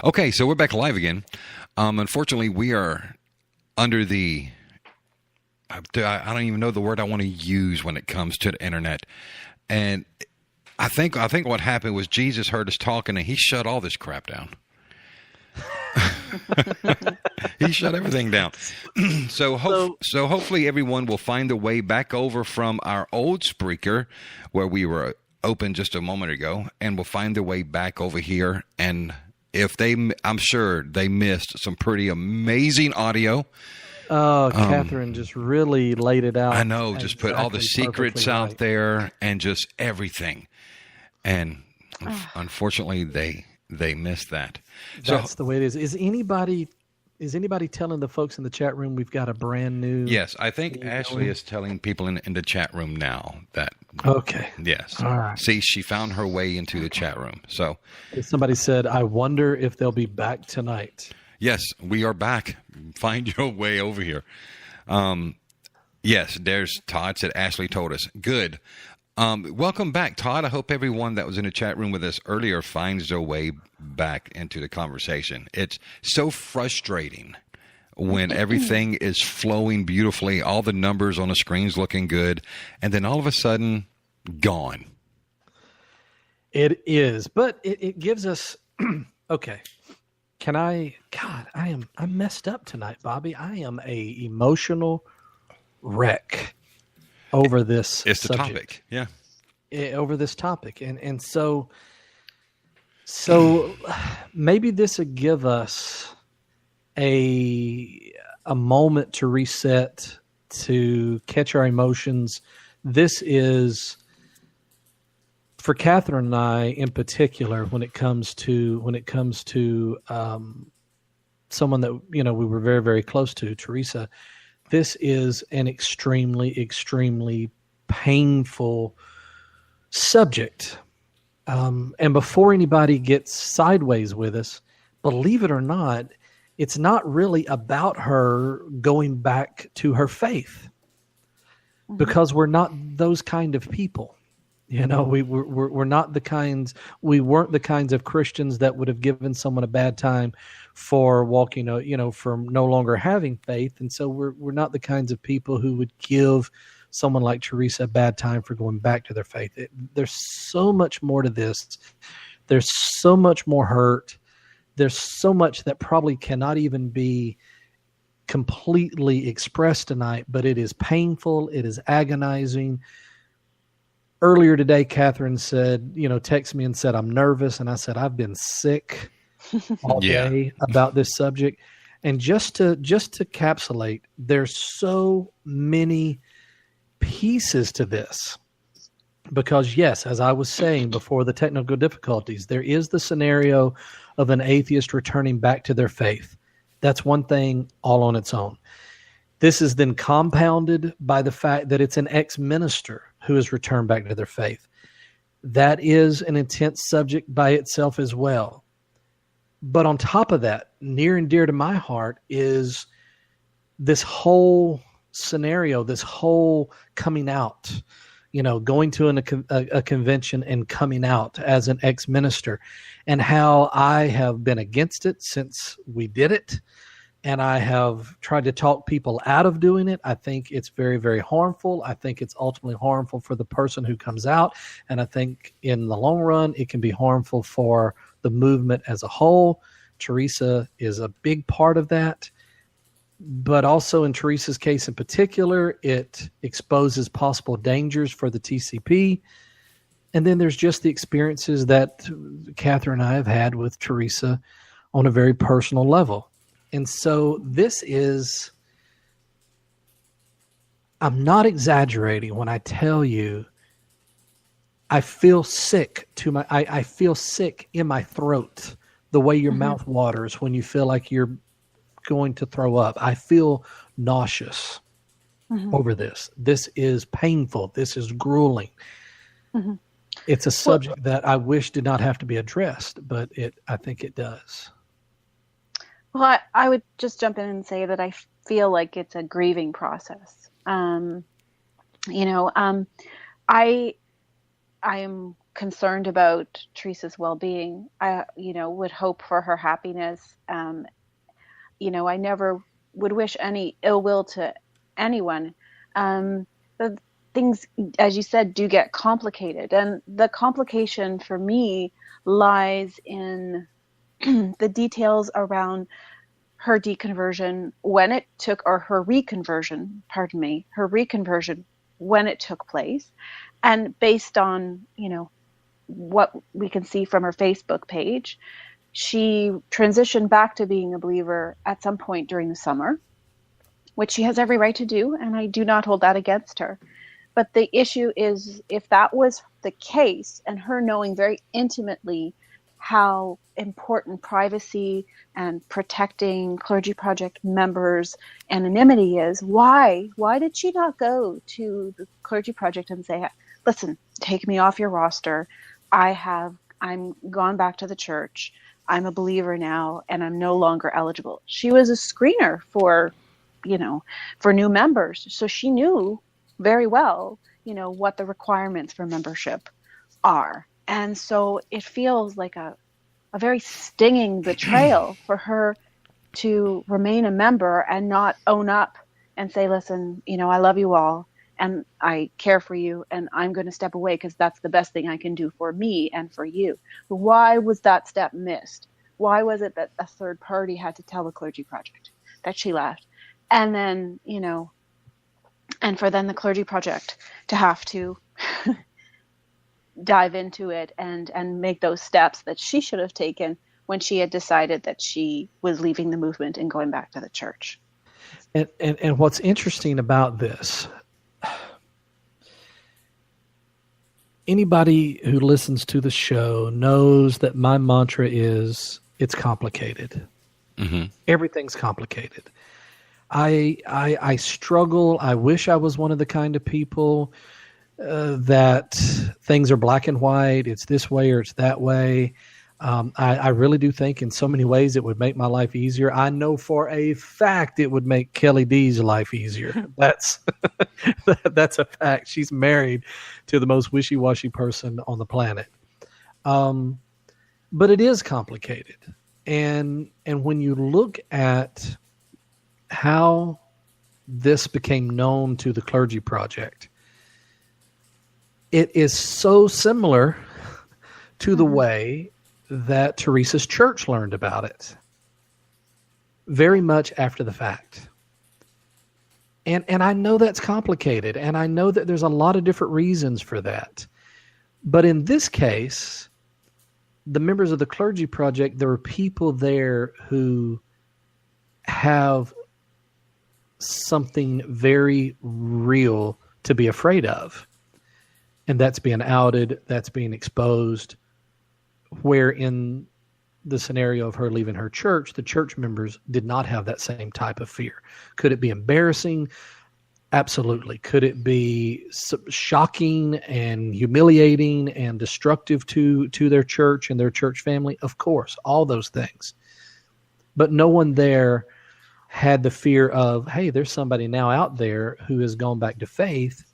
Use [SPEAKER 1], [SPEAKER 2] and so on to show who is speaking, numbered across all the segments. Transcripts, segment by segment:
[SPEAKER 1] Okay, so we're back live again. Unfortunately, we are under the... I don't even know the word I want to use when it comes to the internet. And I think what happened was Jesus heard us talking and he shut all this crap down. He shut everything down. So hopefully everyone will find a way back over from our old Spreaker where we were open just a moment ago, and will find their way back over here. And I'm sure they missed some pretty amazing audio.
[SPEAKER 2] Oh, Catherine just really laid it out.
[SPEAKER 1] I know, just put all the secrets out there and just everything. And unfortunately, they missed that.
[SPEAKER 2] That's the way it is. Is anybody telling the folks in the chat room we've got a brand new...
[SPEAKER 1] Yes, I think Ashley is telling people in the chat room now that...
[SPEAKER 2] Okay.
[SPEAKER 1] Yes.
[SPEAKER 2] All right.
[SPEAKER 1] See, she found her way into the chat room. So
[SPEAKER 2] somebody said, I wonder if they'll be back tonight.
[SPEAKER 1] Yes, we are back. Find your way over here. Yes, there's Todd said Ashley told us. Good. Welcome back, Todd. I hope everyone that was in the chat room with us earlier finds their way back into the conversation. It's so frustrating when everything is flowing beautifully, all the numbers on the screen's looking good, and then all of a sudden, gone.
[SPEAKER 2] It is, but it gives us, okay. I'm messed up tonight, Bobby. I am a emotional wreck over this
[SPEAKER 1] It's the
[SPEAKER 2] subject.
[SPEAKER 1] topic, yeah.
[SPEAKER 2] Over this topic. And so maybe this would give us a moment to reset, to catch our emotions. This is, for Catherine and I in particular, when it comes to someone that we were very, very close to, Theresa, this is an extremely, extremely painful subject. And before anybody gets sideways with us, believe it or not, it's not really about her going back to her faith, because we're not those kind of people. We're not the kinds. We weren't the kinds of Christians that would have given someone a bad time for walking, for no longer having faith. And so we're not the kinds of people who would give someone like Theresa a bad time for going back to their faith. There's so much more to this. There's so much more hurt. There's so much that probably cannot even be completely expressed tonight, but it is painful. It is agonizing. Earlier today, Catherine said, text me and said, I'm nervous. And I said, I've been sick all day about this subject. And just to capsulate, there's so many pieces to this. Because yes, as I was saying before the technical difficulties, there is the scenario of an atheist returning back to their faith. That's one thing all on its own. This is then compounded by the fact that it's an ex-minister who has returned back to their faith. That is an intense subject by itself as well. But on top of that, near and dear to my heart is this whole scenario, this whole coming out, going to a convention and coming out as an ex-minister, and how I have been against it since we did it. And I have tried to talk people out of doing it. I think it's very, very harmful. I think it's ultimately harmful for the person who comes out. And I think in the long run, it can be harmful for the movement as a whole. Theresa is a big part of that. But also in Theresa's case in particular, it exposes possible dangers for the TCP. And then there's just the experiences that Catherine and I have had with Theresa on a very personal level. And so this is, I'm not exaggerating when I tell you, I feel sick I feel sick in my throat, the way your mouth waters when you feel like you're going to throw up. I feel nauseous over this. This is painful. This is grueling. It's a subject that I wish did not have to be addressed, but I think it does.
[SPEAKER 3] Well, I would just jump in and say that I feel like it's a grieving process. I am concerned about Teresa's well-being. I, would hope for her happiness. I never would wish any ill will to anyone. The things, as you said, do get complicated. And the complication for me lies in the details around her deconversion when it took, or her reconversion, when it took place. And based on, what we can see from her Facebook page, she transitioned back to being a believer at some point during the summer, which she has every right to do, and I do not hold that against her. But the issue is, if that was the case, and her knowing very intimately how important privacy and protecting Clergy Project members' anonymity is, why did she not go to the Clergy Project and say, listen, take me off your roster. I'm gone back to the church. I'm a believer now, and I'm no longer eligible. She was a screener for new members. So she knew very well, what the requirements for membership are. And so it feels like a very stinging betrayal for her to remain a member and not own up and say, listen, I love you all and I care for you and I'm going to step away because that's the best thing I can do for me and for you. But why was that step missed? Why was it that a third party had to tell the Clergy Project that she left? And then, and for then the Clergy Project to have to dive into it and make those steps that she should have taken when she had decided that she was leaving the movement and going back to the church.
[SPEAKER 2] And what's interesting about this, anybody who listens to the show knows that my mantra is it's complicated. Mm-hmm. Everything's complicated. I struggle. I wish I was one of the kind of people that things are black and white. It's this way or it's that way. I really do think in so many ways it would make my life easier. I know for a fact it would make Kelly D's life easier. That's a fact. She's married to the most wishy-washy person on the planet. But it is complicated. And when you look at how this became known to the Clergy Project, it is so similar to the way that Teresa's church learned about it, very much after the fact. And I know that's complicated, and I know that there's a lot of different reasons for that. But in this case, the members of the Clergy Project, there are people there who have something very real to be afraid of. And that's being outed, that's being exposed, where in the scenario of her leaving her church, the church members did not have that same type of fear. Could it be embarrassing? Absolutely. Could it be shocking and humiliating and destructive to their church and their church family? Of course, all those things. But no one there had the fear of, hey, there's somebody now out there who has gone back to faith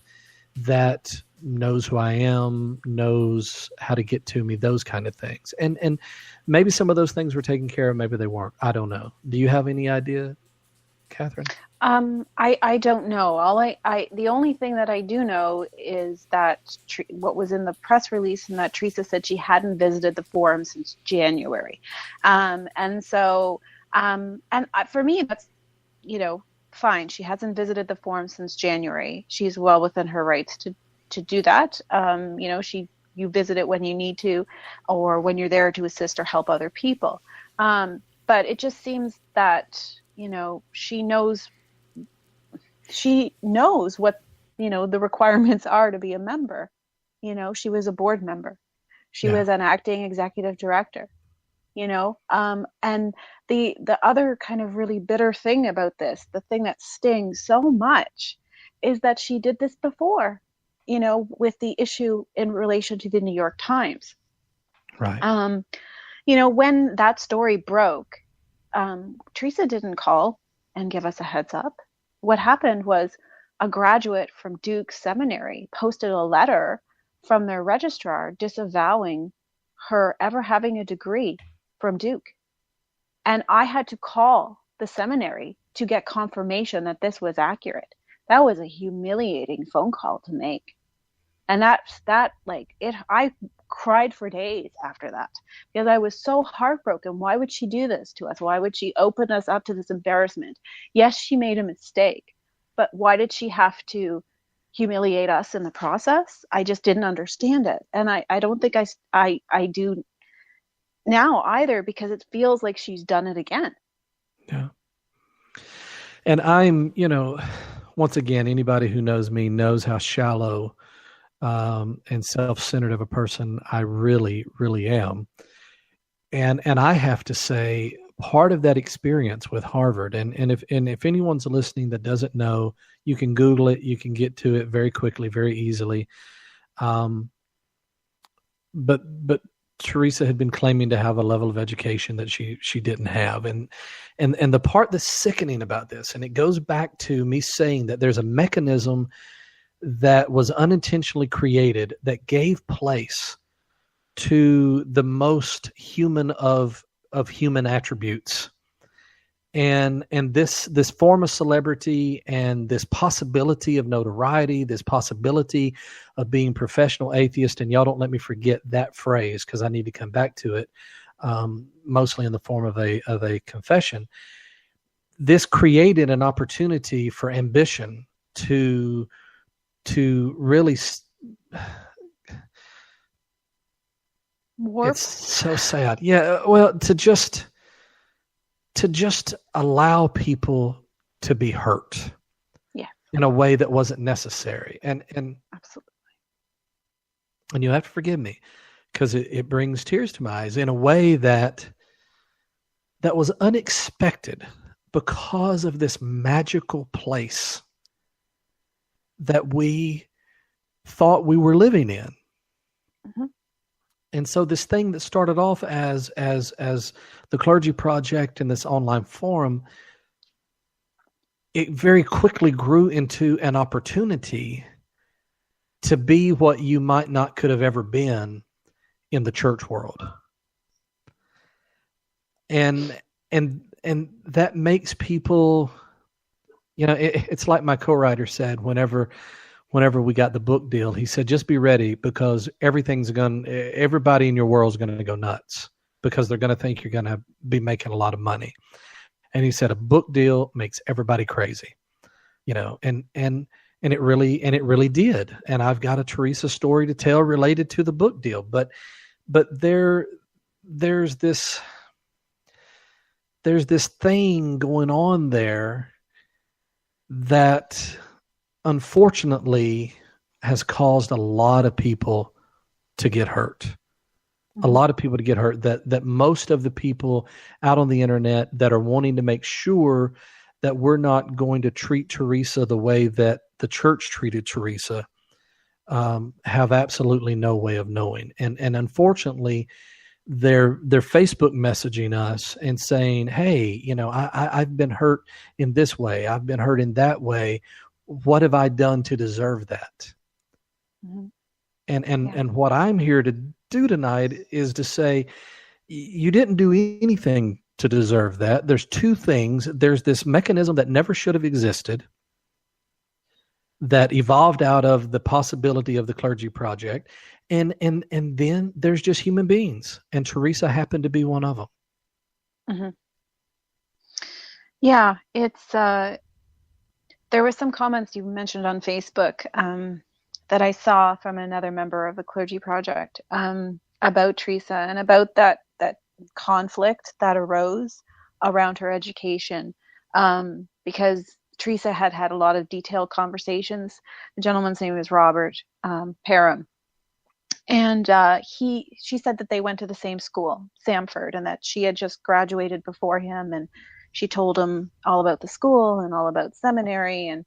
[SPEAKER 2] that knows who I am, knows how to get to me, those kind of things. And maybe some of those things were taken care of, maybe they weren't. I don't know. Do you have any idea, Catherine?
[SPEAKER 3] I don't know. The only thing that I do know is that what was in the press release, and that Theresa said she hadn't visited the forum since January. And so, for me, that's, fine. She hasn't visited the forum since January. She's well within her rights to do that. You visit it when you need to, or when you're there to assist or help other people. But it just seems that, she knows what, the requirements are to be a member. She was a board member. She was an acting executive director, and the other kind of really bitter thing about this, the thing that stings so much, is that she did this before, with the issue in relation to the New York Times.
[SPEAKER 2] Right.
[SPEAKER 3] When that story broke, Theresa didn't call and give us a heads up. What happened was a graduate from Duke Seminary posted a letter from their registrar disavowing her ever having a degree from Duke. And I had to call the seminary to get confirmation that this was accurate. That was a humiliating phone call to make. And I cried for days after that because I was so heartbroken. Why would she do this to us? Why would she open us up to this embarrassment? Yes, she made a mistake, but why did she have to humiliate us in the process? I just didn't understand it. And I don't think I do now either, because it feels like she's done it again.
[SPEAKER 2] Yeah. And I'm, once again, anybody who knows me knows how shallow and self-centered of a person I really, really am. And I have to say, part of that experience with Harvard, and if anyone's listening that doesn't know, you can Google it, you can get to it very quickly, very easily. But Theresa had been claiming to have a level of education that she didn't have. And the part that's sickening about this, and it goes back to me saying that there's a mechanism that was unintentionally created that gave place to the most human of human attributes. And this form of celebrity and this possibility of notoriety, this possibility of being professional atheist, and y'all don't let me forget that phrase because I need to come back to it, mostly in the form of a confession. This created an opportunity for ambition to really
[SPEAKER 3] warp.
[SPEAKER 2] It's so sad. Yeah, well, to just allow people to be hurt,
[SPEAKER 3] yeah,
[SPEAKER 2] in a way that wasn't necessary, and
[SPEAKER 3] absolutely.
[SPEAKER 2] And you have to forgive me because it brings tears to my eyes in a way that was unexpected because of this magical place that we thought we were living in.
[SPEAKER 3] Mm-hmm.
[SPEAKER 2] And so this thing that started off as the Clergy Project and this online forum, it very quickly grew into an opportunity to be what you might not could have ever been in the church world. And that makes people, it's like my co-writer said whenever we got the book deal, he said, just be ready because everybody in your world is going to go nuts because they're going to think you're going to be making a lot of money. And he said, a book deal makes everybody crazy, and it really did. And I've got a Theresa story to tell related to the book deal, but there's this thing going on there that unfortunately has caused a lot of people to get hurt. A lot of people to get hurt, that most of the people out on the internet that are wanting to make sure that we're not going to treat Theresa the way that the church treated Theresa have absolutely no way of knowing. And unfortunately, they're Facebook messaging us and saying, hey, I've been hurt in this way. I've been hurt in that way. What have I done to deserve that? Mm-hmm. And what I'm here to do tonight is to say, you didn't do anything to deserve that. There's two things. There's this mechanism that never should have existed that evolved out of the possibility of the Clergy Project. And then there's just human beings. And Theresa happened to be one of them.
[SPEAKER 3] Mm-hmm. Yeah, it's there were some comments you mentioned on Facebook that I saw from another member of the Clergy Project about Theresa and about that conflict that arose around her education, because Theresa had a lot of detailed conversations. The gentleman's name is Robert Parham, and she said that they went to the same school, Samford, and that she had just graduated before him, and she told him all about the school and all about seminary, and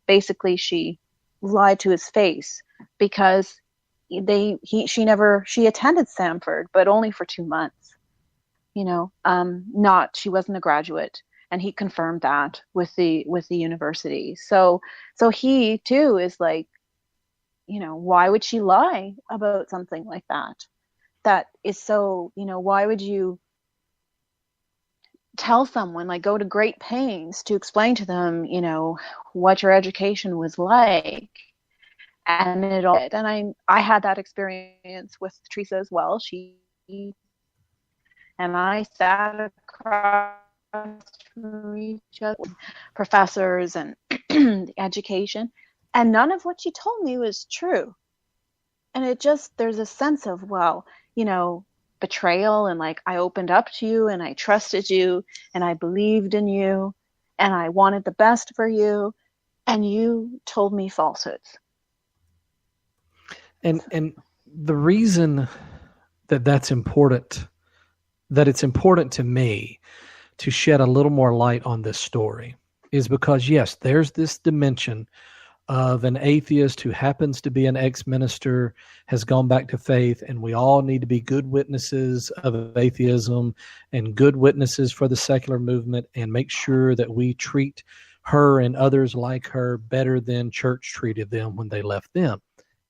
[SPEAKER 3] basically she lied to his face because she attended Samford, but only for 2 months. She wasn't a graduate, and he confirmed that with the university. So he too is like, why would she lie about something like that? That is so, why would you tell someone, like, go to great pains to explain to them, what your education was like? And I had that experience with Theresa as well. She and I sat across from each other, professors and education, and none of what she told me was true. And there's a sense of, betrayal, and like, I opened up to you and I trusted you and I believed in you and I wanted the best for you, and you told me falsehoods.
[SPEAKER 2] And the reason that's important, that it's important to me to shed a little more light on this story, is because, yes, there's this dimension of an atheist who happens to be an ex-minister, has gone back to faith, and we all need to be good witnesses of atheism and good witnesses for the secular movement, and make sure that we treat her and others like her better than church treated them when they left them.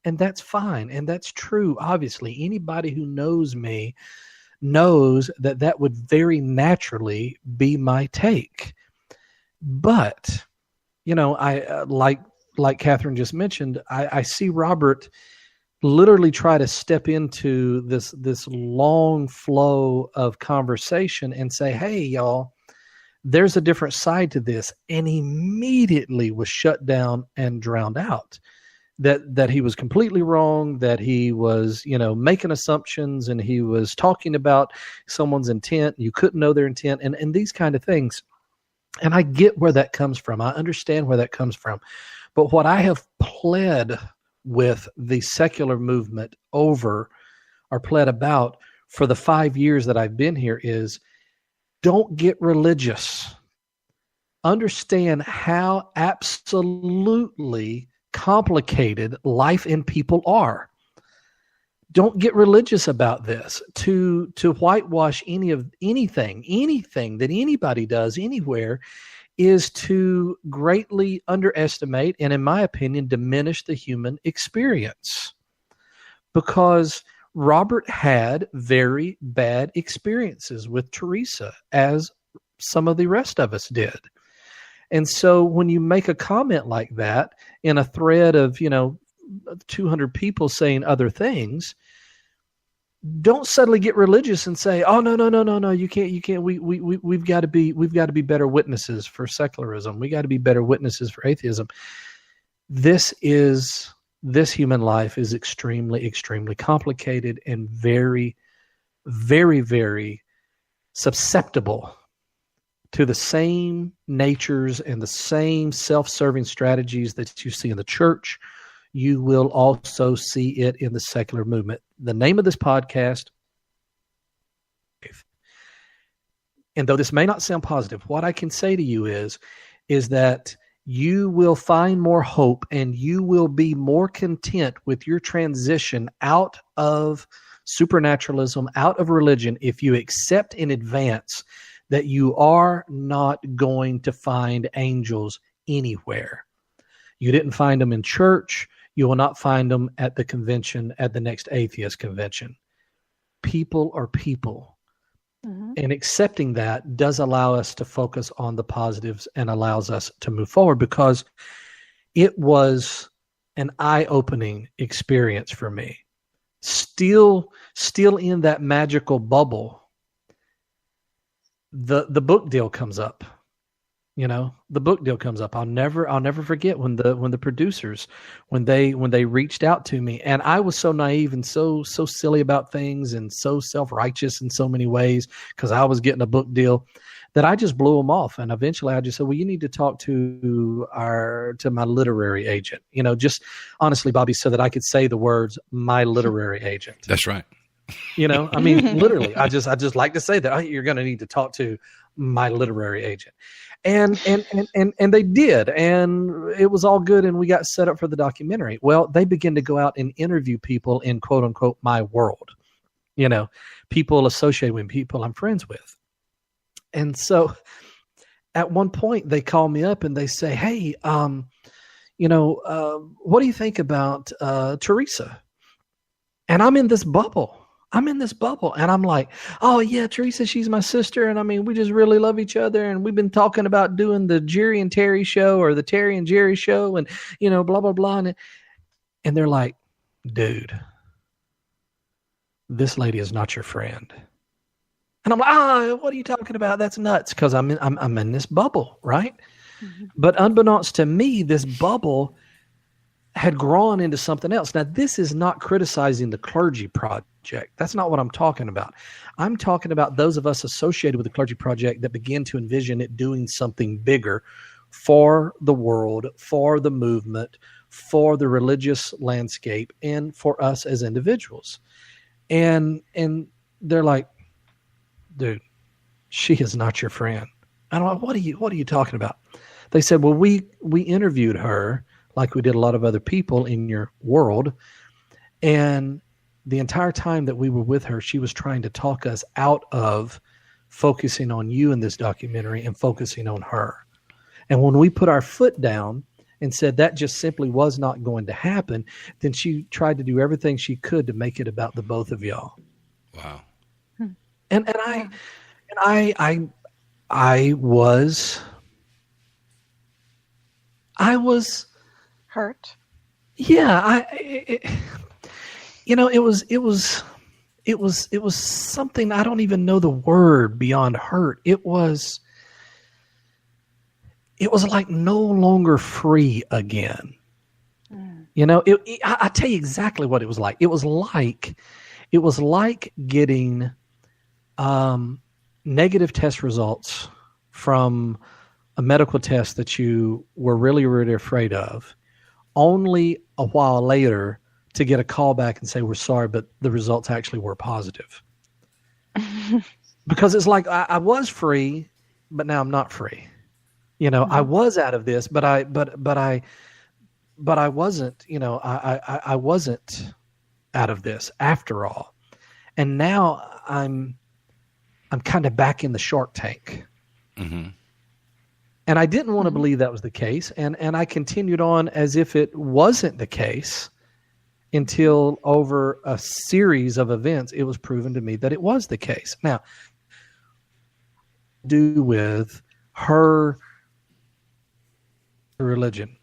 [SPEAKER 2] And that's fine, and that's true. Obviously, anybody who knows me knows that would very naturally be my take. But, I like Catherine just mentioned, I see Robert literally try to step into this long flow of conversation and say, hey, y'all, there's a different side to this, and immediately was shut down and drowned out. That he was completely wrong, that he was, making assumptions, and he was talking about someone's intent. You couldn't know their intent, and these kind of things. And I get where that comes from. I understand where that comes from. But what I have pled with the secular movement pled about for the 5 years that I've been here is, don't get religious. Understand how absolutely complicated life and people are. Don't get religious about this. To whitewash anything that anybody does anywhere is to greatly underestimate and, in my opinion, diminish the human experience. Because Robert had very bad experiences with Theresa, as some of the rest of us did. And so when you make a comment like that in a thread of, 200 people saying other things, don't suddenly get religious and say, oh, no, you can't. We've got to be better witnesses for secularism. We got to be better witnesses for atheism. This human life is extremely, extremely complicated and very, very, very susceptible to the same natures and the same self-serving strategies that you see in the church. You will also see it in the secular movement. The name of this podcast, and though this may not sound positive, what I can say to you is that you will find more hope and you will be more content with your transition out of supernaturalism, out of religion, if you accept in advance that you are not going to find angels anywhere. You didn't find them in church. You will not find them at the convention, at the next atheist convention. People are people. Mm-hmm. And accepting that does allow us to focus on the positives and allows us to move forward, because it was an eye-opening experience for me. Still in that magical bubble, the book deal comes up. The book deal comes up. I'll never forget when the producers, when they reached out to me, and I was so naive and so silly about things and so self-righteous in so many ways because I was getting a book deal, that I just blew them off. And eventually I just said, well, you need to talk to my literary agent, just honestly, Bobby, so that I could say the words, my literary agent.
[SPEAKER 1] That's right.
[SPEAKER 2] Literally, I just like to say that, oh, you're going to need to talk to my literary agent. And they did, and it was all good, and we got set up for the documentary. Well, they began to go out and interview people in quote unquote my world, people associated with people I'm friends with. And so at one point they call me up and they say, hey, what do you think about Teresa? And I'm in this bubble. And I'm like, oh yeah, Teresa, she's my sister. And I mean, we just really love each other. And we've been talking about doing the Jerry and Terry show or the Terry and Jerry show and, blah, blah, blah. And they're like, dude, this lady is not your friend. And I'm like, what are you talking about? That's nuts. Cause I'm in this bubble. Right. Mm-hmm. But unbeknownst to me, this bubble had grown into something else. Now, this is not criticizing the Clergy Project. That's not what I'm talking about. I'm talking about those of us associated with the Clergy Project that begin to envision it doing something bigger for the world, for the movement, for the religious landscape, and for us as individuals. And they're like, dude, she is not your friend. I'm like, what are you talking about? They said, well, we interviewed her like we did a lot of other people in your world. And the entire time that we were with her, she was trying to talk us out of focusing on you in this documentary and focusing on her. And when we put our foot down and said that just simply was not going to happen, then she tried to do everything she could to make it about the both of y'all.
[SPEAKER 1] Wow.
[SPEAKER 2] And I was
[SPEAKER 3] hurt.
[SPEAKER 2] Yeah, it was something, I don't even know the word beyond hurt. It was like no longer free again. I tell you exactly what it was like. It was like getting negative test results from a medical test that you were really, really afraid of, only a while later to get a call back and say, we're sorry, but the results actually were positive. Because it's like I was free, but now I'm not free. I was out of this, but I wasn't, I wasn't out of this after all. And now I'm kind of back in the shark tank. Mm-hmm. And I didn't want to believe that was the case. And I continued on as if it wasn't the case until over a series of events, it was proven to me that it was the case. Now, do with her religion,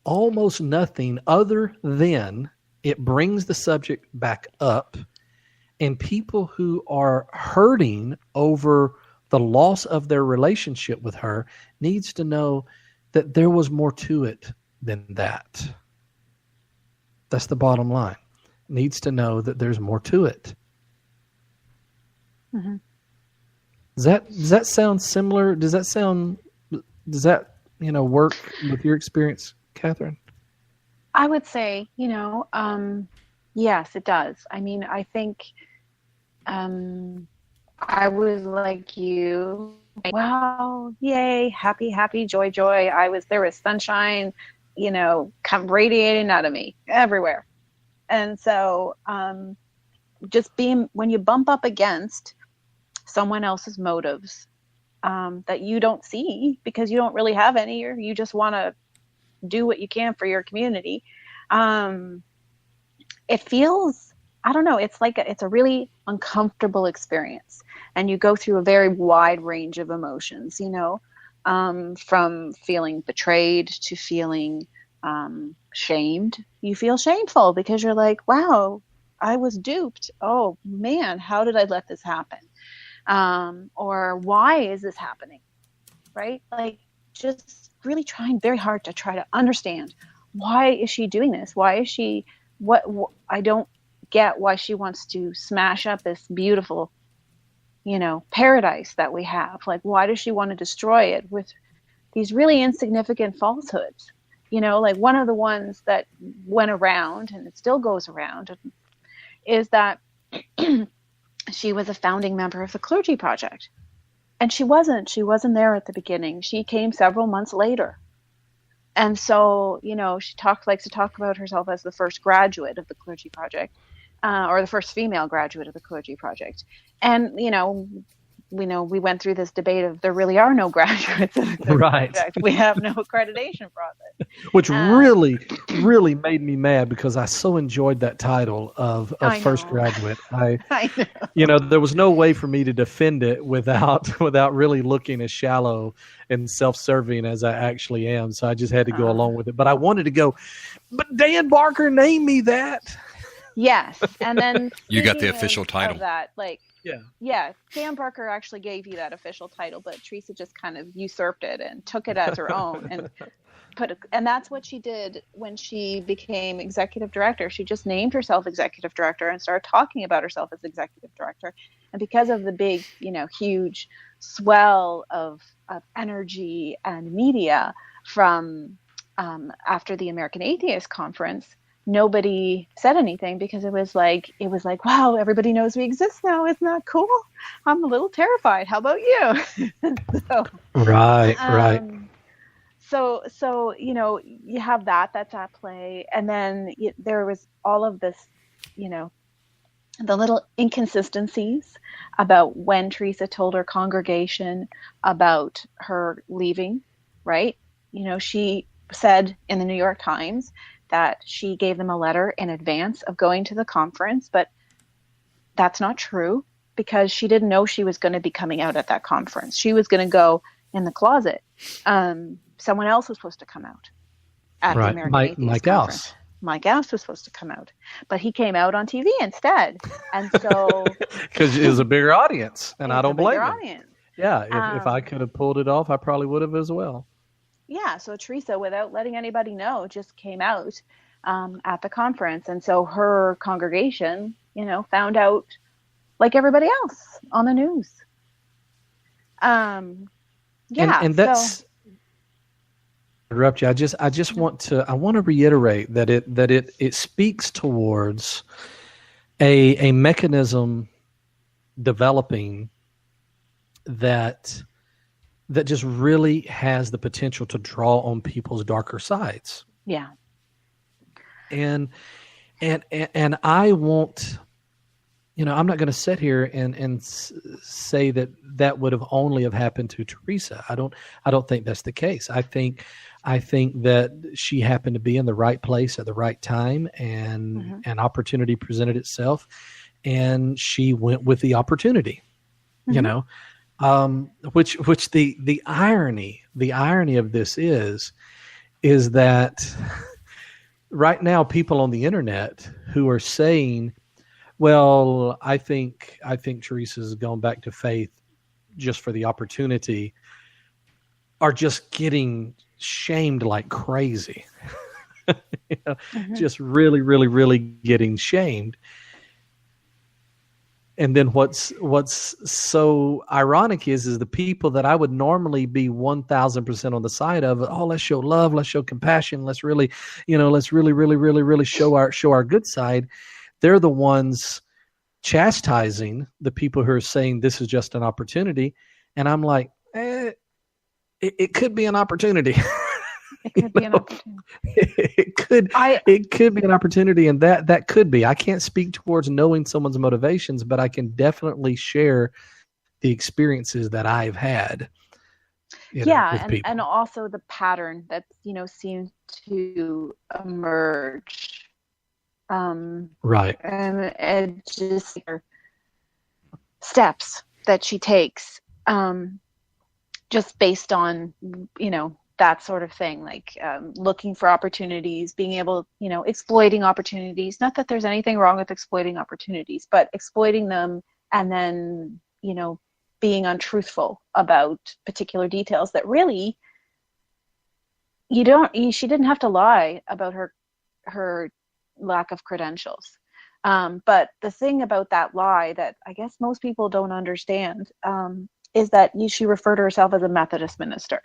[SPEAKER 2] almost nothing other than it brings the subject back up, and people who are hurting over the loss of their relationship with her needs to know that there was more to it than that. That's the bottom line. Needs to know that there's more to it. Mm-hmm. Does that sound similar? Does that work with your experience, Catherine?
[SPEAKER 3] I would say, yes, it does. I mean, I think I was like you. Wow, yay, happy, joy. There was sunshine, come radiating out of me everywhere. And so just when you bump up against someone else's motives that you don't see because you don't really have any, or you just want to do what you can for your community, it feels, I don't know, it's a really uncomfortable experience. And you go through a very wide range of emotions, from feeling betrayed to feeling shamed. You feel shameful because you're like, wow, I was duped. Oh man, how did I let this happen? Or why is this happening? Right? Like, just really trying very hard to try to understand, why is she doing this? Why is she, what I don't get why she wants to smash up this beautiful, paradise that we have. Like, why does she want to destroy it with these really insignificant falsehoods? Like one of the ones that went around, and it still goes around, is that she was a founding member of the Clergy Project. And she wasn't there at the beginning. She came several months later. And so, she likes to talk about herself as the first graduate of the Clergy Project, or the first female graduate of the Clergy Project. And, we went through this debate of there really are no graduates of the
[SPEAKER 2] Right.
[SPEAKER 3] project. We have no accreditation process.
[SPEAKER 2] Which really, really made me mad because I so enjoyed that title of first graduate.
[SPEAKER 3] I know.
[SPEAKER 2] There was no way for me to defend it without really looking as shallow and self-serving as I actually am. So I just had to go along with it. But I wanted to go, but Dan Barker named me that.
[SPEAKER 3] Yes. And then
[SPEAKER 1] you got the official title.
[SPEAKER 3] Of that,
[SPEAKER 2] Yeah.
[SPEAKER 3] Dan Barker actually gave you that official title, but Theresa just kind of usurped it and took it as her own and and that's what she did when she became executive director. She just named herself executive director and started talking about herself as executive director. And because of the big, huge swell of energy and media from after the American Atheist Conference, nobody said anything because it was like, wow, everybody knows we exist now. Isn't that cool? I'm a little terrified. How about you?
[SPEAKER 2] Right.
[SPEAKER 3] So you have that's at play. And then there was all of this, the little inconsistencies about when Theresa told her congregation about her leaving, right? She said in the New York Times that she gave them a letter in advance of going to the conference, but that's not true because she didn't know she was going to be coming out at that conference. She was going to go in the closet. Someone else was supposed to come out at the American Atheist
[SPEAKER 2] Mike
[SPEAKER 3] Conference.
[SPEAKER 2] Gauss.
[SPEAKER 3] Mike Gauss was supposed to come out, but he came out on TV instead. And so
[SPEAKER 2] because it was a bigger audience, and I don't blame him.
[SPEAKER 3] Audience.
[SPEAKER 2] Yeah, if I could have pulled it off, I probably would have as well.
[SPEAKER 3] Yeah, so Theresa, without letting anybody know, just came out at the conference. And so her congregation, found out like everybody else on the news. And
[SPEAKER 2] that's interrupt you. I just want to reiterate that it speaks towards a mechanism developing that just really has the potential to draw on people's darker sides.
[SPEAKER 3] Yeah.
[SPEAKER 2] And I won't, I'm not going to sit here and say that would have only have happened to Theresa. I don't think that's the case. I think that she happened to be in the right place at the right time, and an opportunity presented itself, and she went with the opportunity. Which the irony of this is that right now people on the internet who are saying, well, I think Theresa's gone back to faith just for the opportunity, are just getting shamed like crazy. Just really, really, really getting shamed. And then what's so ironic is the people that I would normally be 1,000% on the side of, let's show love, let's show compassion, let's really, let's really, really, really, really show our good side. They're the ones chastising the people who are saying this is just an opportunity. And I'm like, it could be an opportunity.
[SPEAKER 3] It could be an opportunity.
[SPEAKER 2] It could be an opportunity, and that could be. I can't speak towards knowing someone's motivations, but I can definitely share the experiences that I've had.
[SPEAKER 3] And also the pattern that seems to emerge.
[SPEAKER 2] Right.
[SPEAKER 3] And it just steps that she takes, just based on that sort of thing, like looking for opportunities, being able, exploiting opportunities. Not that there's anything wrong with exploiting opportunities, but exploiting them and then, being untruthful about particular details that really she didn't have to lie about her lack of credentials. But the thing about that lie that I guess most people don't understand is that she referred to herself as a Methodist minister.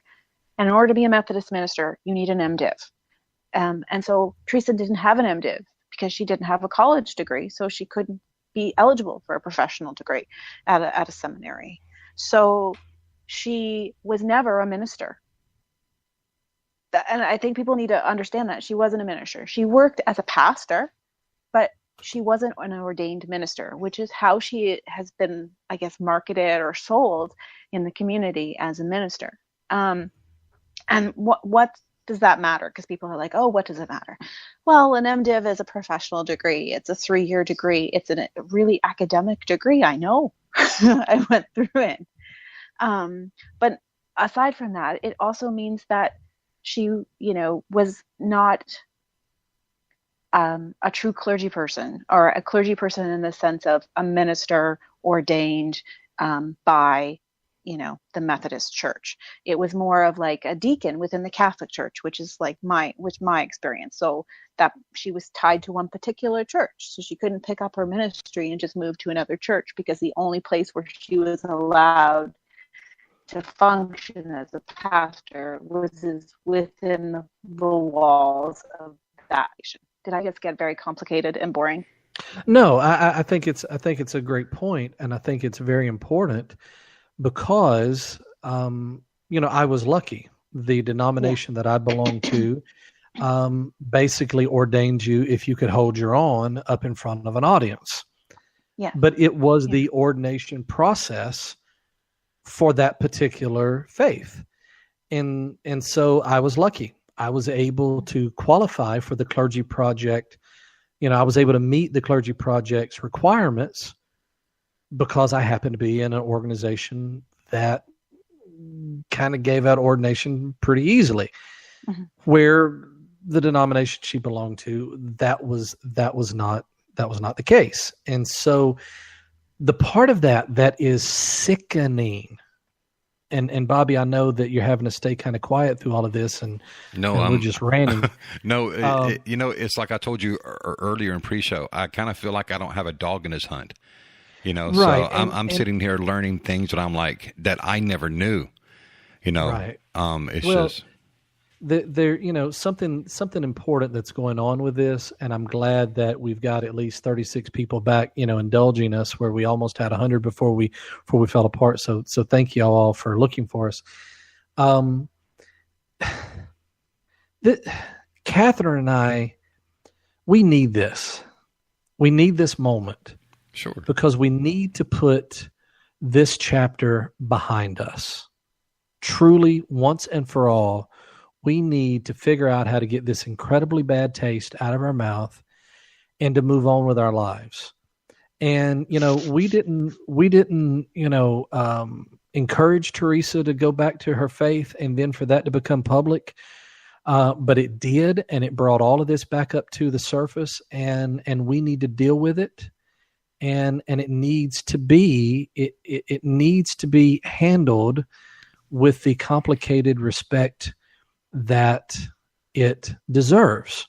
[SPEAKER 3] And in order to be a Methodist minister, you need an MDiv. And so Theresa didn't have an MDiv because she didn't have a college degree, so she couldn't be eligible for a professional degree at a seminary. So she was never a minister. And I think people need to understand that. She wasn't a minister. She worked as a pastor, but she wasn't an ordained minister, which is how she has been, I guess, marketed or sold in the community as a minister. And what does that matter? Because people are like, oh, what does it matter? Well, an MDiv is a professional degree. It's a 3-year degree. It's a really academic degree. I know. I went through it. But aside from that, it also means that she, was not a true clergy person, or a clergy person in the sense of a minister ordained by, the Methodist Church. It was more of like a deacon within the Catholic Church, which is like my experience. So that she was tied to one particular church, so she couldn't pick up her ministry and just move to another church, because the only place where she was allowed to function as a pastor was within the walls of that nation. Did I just get very complicated and boring?
[SPEAKER 2] No, I think it's a great point, and I think it's very important because I was lucky. The denomination that I belong to basically ordained you if you could hold your own up in front of an audience.
[SPEAKER 3] Yeah.
[SPEAKER 2] But it was the ordination process for that particular faith. And so I was lucky. I was able to qualify for the Clergy Project. I was able to meet the Clergy Project's requirements because I happened to be in an organization that kind of gave out ordination pretty easily. Mm-hmm. Where the denomination she belonged to, that was not the case. And so the part of that is sickening. And Bobby, I know that you're having to stay kind of quiet through all of this, and we're just ranting.
[SPEAKER 1] No, it's like I told you earlier in pre-show. I kind of feel like I don't have a dog in his hunt. Right. So I'm sitting here learning things that I'm like that I never knew. Right. It's just
[SPEAKER 2] there. Something important that's going on with this, and I'm glad that we've got at least 36 people back, indulging us, where we almost had 100 before we fell apart. So thank you all for looking for us. Catherine and I, we need this. We need this moment.
[SPEAKER 1] Sure.
[SPEAKER 2] Because we need to put this chapter behind us. Truly, once and for all, we need to figure out how to get this incredibly bad taste out of our mouth and to move on with our lives. And, we didn't encourage Teresa to go back to her faith and then for that to become public. But it did, and it brought all of this back up to the surface, and we need to deal with it. And it needs to be handled with the complicated respect that it deserves,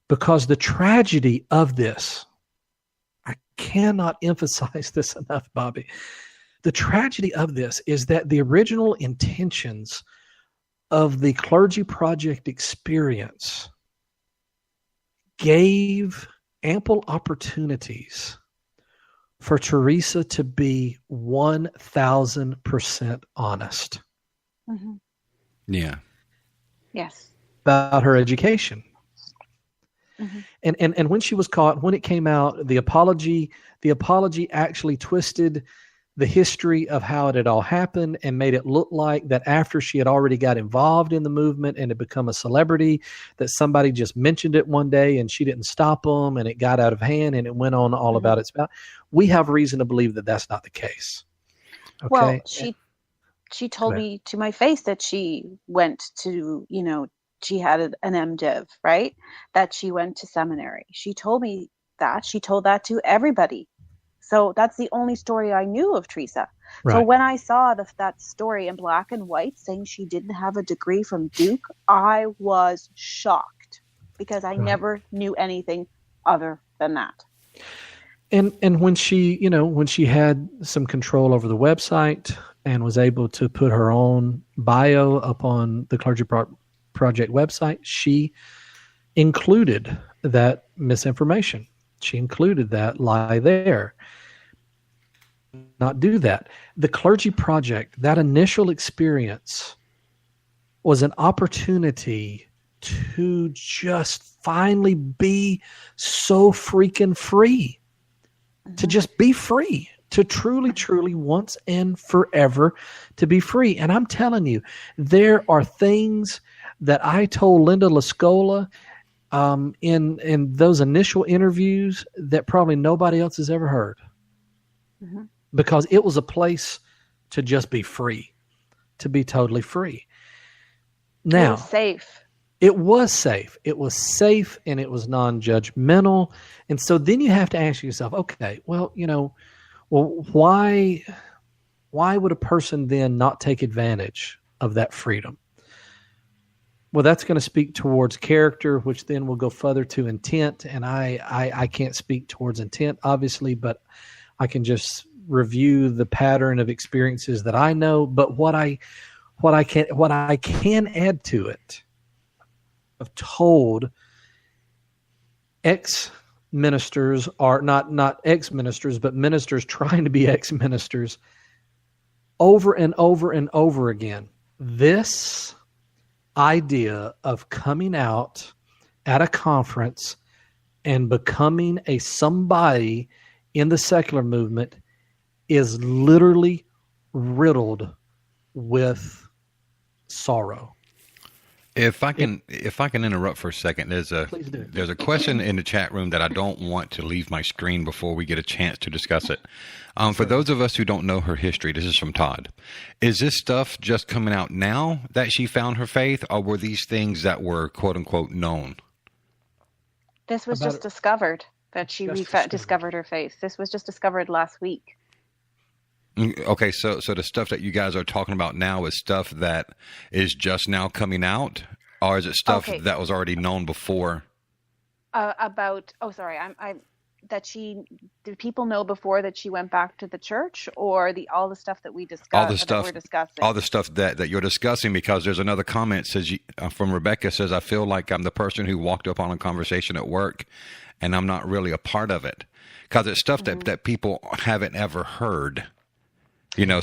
[SPEAKER 2] because the tragedy of this, I cannot emphasize this enough, Bobby. The tragedy of this is that the original intentions of the Clergy Project experience gave ample opportunities for Teresa to be 1,000% honest.
[SPEAKER 3] Mm-hmm.
[SPEAKER 1] Yeah.
[SPEAKER 3] Yes.
[SPEAKER 2] About her education. Mm-hmm. And when she was caught, when it came out, the apology actually twisted the history of how it had all happened and made it look like that after she had already got involved in the movement and had become a celebrity, that somebody just mentioned it one day and she didn't stop them and it got out of hand and it went on all about its mouth. We have reason to believe that that's not the case. Okay?
[SPEAKER 3] Well, she told me to my face that she went to, she had an MDiv, right? That she went to seminary. She told me that. She told that to everybody. So that's the only story I knew of Teresa. Right. So when I saw that story in black and white saying she didn't have a degree from Duke, I was shocked because I never knew anything other than that.
[SPEAKER 2] And when she had some control over the website and was able to put her own bio up on the Clergy Project website, she included that misinformation. She included that lie there. Not do that. The Clergy Project, that initial experience was an opportunity to just finally be so freaking free, to just be free, to truly, truly once and forever to be free. And I'm telling you, there are things that I told Linda Lascola in those initial interviews that probably nobody else has ever heard, because it was a place to just be free, to be totally free. Now,
[SPEAKER 3] it was safe.
[SPEAKER 2] It was safe. It was safe, and it was non-judgmental. And so then you have to ask yourself, okay, well, why would a person then not take advantage of that freedom? Well, that's going to speak towards character, which then will go further to intent. And I can't speak towards intent, obviously, but I can just review the pattern of experiences that I know. But what I can add to it, I've told ex-ministers, are not ex-ministers, but ministers trying to be ex-ministers, over and over and over again, this idea of coming out at a conference and becoming a somebody in the secular movement is literally riddled with sorrow.
[SPEAKER 1] If I can interrupt for a second, there's a question in the chat room that I don't want to leave my screen before we get a chance to discuss it. For those of us who don't know her history, this is from Todd. Is this stuff just coming out now that she found her faith, or were these things that were quote unquote known?
[SPEAKER 3] This was just discovered, that she discovered her faith. This was just discovered last week.
[SPEAKER 1] Okay, so the stuff that you guys are talking about now is stuff that is just now coming out, or is it stuff that was already known before? Did people know before that she went back to the church, or all the stuff that we discussed? All the stuff that you're discussing, because there's another comment says from Rebecca says, I feel like I'm the person who walked up on a conversation at work, and I'm not really a part of it, because it's stuff that people haven't ever heard.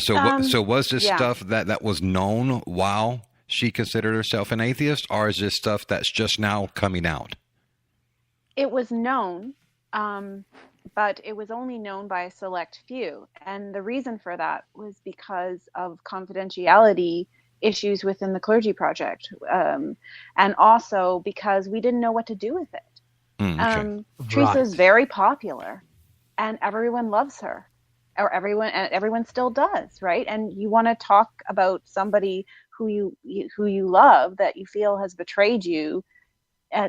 [SPEAKER 1] So was this stuff that was known while she considered herself an atheist, or is this stuff that's just now coming out?
[SPEAKER 3] It was known, but it was only known by a select few. And the reason for that was because of confidentiality issues within the Clergy Project. And also because we didn't know what to do with it. Teresa is very popular, and everyone loves her. Or everyone still does, right? And you want to talk about somebody who you love, that you feel has betrayed you,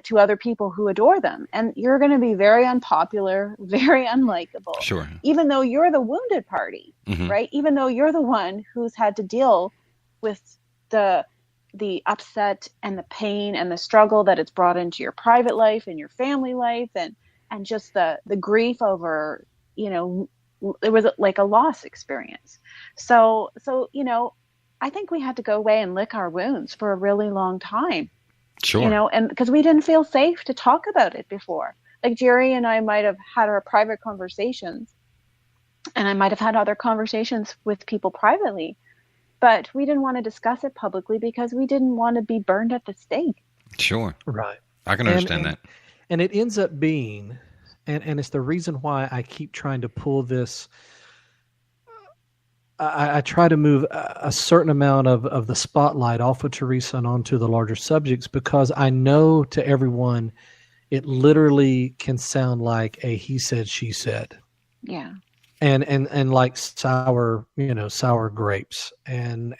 [SPEAKER 3] to other people who adore them, and you're going to be very unpopular, very unlikable.
[SPEAKER 1] Sure.
[SPEAKER 3] Even though you're the wounded party, right? Even though you're the one who's had to deal with the upset and the pain and the struggle that it's brought into your private life and your family life, and just the grief over, it was like a loss experience. So, I think we had to go away and lick our wounds for a really long time.
[SPEAKER 1] Sure.
[SPEAKER 3] And because we didn't feel safe to talk about it before. Like Jerry and I might have had our private conversations, and I might have had other conversations with people privately, but we didn't want to discuss it publicly because we didn't want to be burned at the stake.
[SPEAKER 1] Sure.
[SPEAKER 2] Right.
[SPEAKER 1] I can understand that.
[SPEAKER 2] And it ends up being, and it's the reason why I keep trying to pull this. I try to move a certain amount of the spotlight off of Theresa and onto the larger subjects, because I know to everyone it literally can sound like a he said, she said.
[SPEAKER 3] Yeah.
[SPEAKER 2] And like sour grapes. And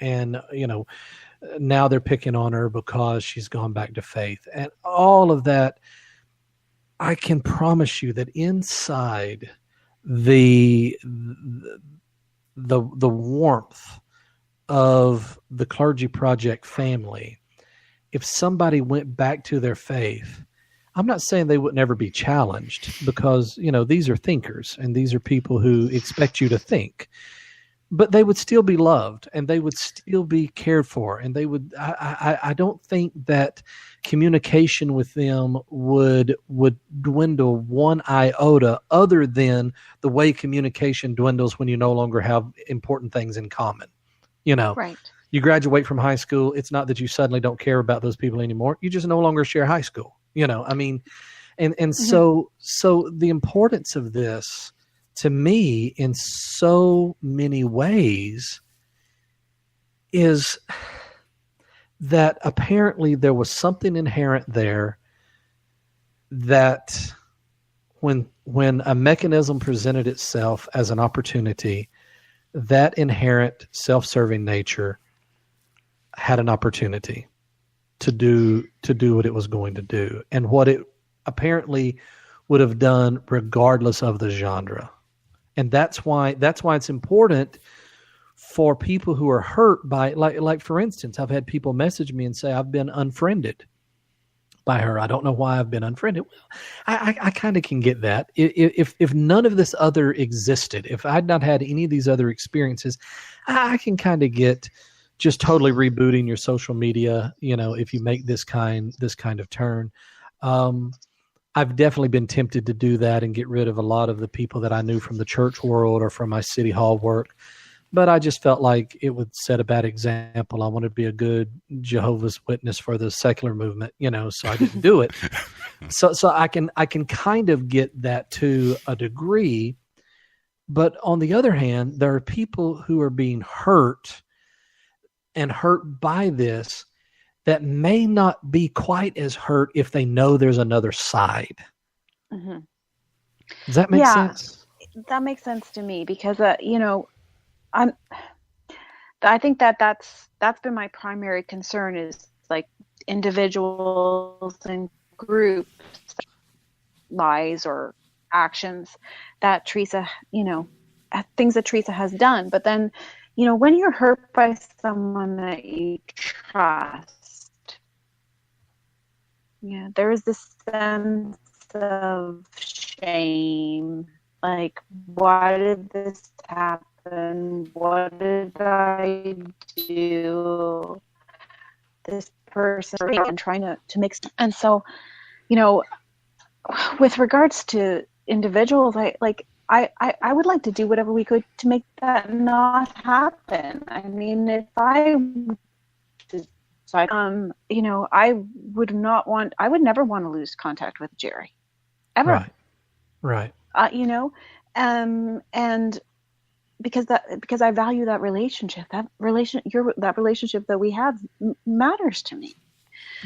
[SPEAKER 2] now they're picking on her because she's gone back to faith. And all of that, I can promise you that inside the warmth of the Clergy Project family, if somebody went back to their faith, I'm not saying they would never be challenged, because, these are thinkers and these are people who expect you to think, but they would still be loved and they would still be cared for. And they would, I don't think that communication with them would dwindle one iota, other than the way communication dwindles when you no longer have important things in common,
[SPEAKER 3] Right.
[SPEAKER 2] You graduate from high school. It's not that you suddenly don't care about those people anymore. You just no longer share high school. I mean, and so the importance of this to me in so many ways is that apparently there was something inherent there that when a mechanism presented itself as an opportunity, that inherent self-serving nature had an opportunity to do what it was going to do, and what it apparently would have done regardless of the genre. And that's why it's important for people who are hurt by, like for instance, I've had people message me and say, I've been unfriended by her. I don't know why I've been unfriended. Well, I kind of can get that. If none of this other existed, if I'd not had any of these other experiences, I can kind of get just totally rebooting your social media, if you make this kind of turn. I've definitely been tempted to do that and get rid of a lot of the people that I knew from the church world or from my city hall work. But I just felt like it would set a bad example. I wanted to be a good Jehovah's Witness for the secular movement, so I didn't do it. So I can kind of get that to a degree. But on the other hand, there are people who are being hurt and hurt by this that may not be quite as hurt if they know there's another side. Mm-hmm. Does that make sense?
[SPEAKER 3] That makes sense to me because, I think that's been my primary concern is like individuals and groups, lies or actions that Theresa, things that Theresa has done. But then, when you're hurt by someone that you trust, there is this sense of shame. Like, why did this happen? What did I do? This person, and trying to make. And so, with regards to individuals, I would like to do whatever we could to make that not happen. I mean, if I I would never want to lose contact with Jerry, ever.
[SPEAKER 2] Right.
[SPEAKER 3] And because I value that relationship, that relationship that we have matters to me.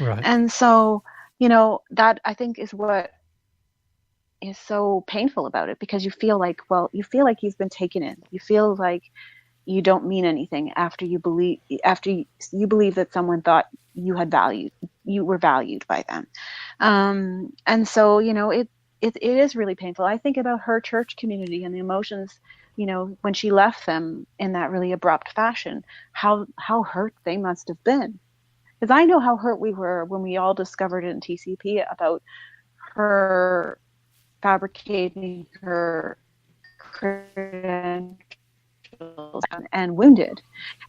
[SPEAKER 2] Right.
[SPEAKER 3] And so, that I think is what is so painful about it, because you feel like you've been taken in. You feel like you don't mean anything after you believe that someone thought you were valued by them. And so, it is really painful. I think about her church community and the emotions, when she left them in that really abrupt fashion, how hurt they must have been. Because I know how hurt we were when we all discovered in TCP about her fabricating her credentials and wounded.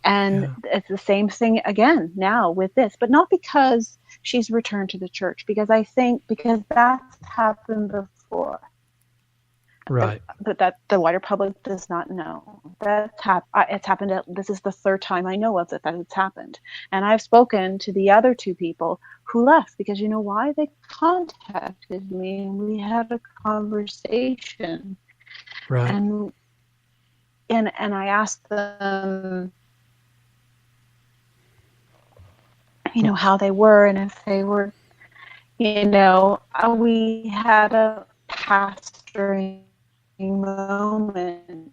[SPEAKER 3] And it's the same thing again now with this, but not because she's returned to the church, because that's happened before.
[SPEAKER 2] Right.
[SPEAKER 3] But that the wider public does not know. It's happened. This is the third time I know of it that it's happened. And I've spoken to the other two people who left because, why? They contacted me and we had a conversation.
[SPEAKER 2] Right.
[SPEAKER 3] And I asked them, how they were, and if they were, we had a pastoring moment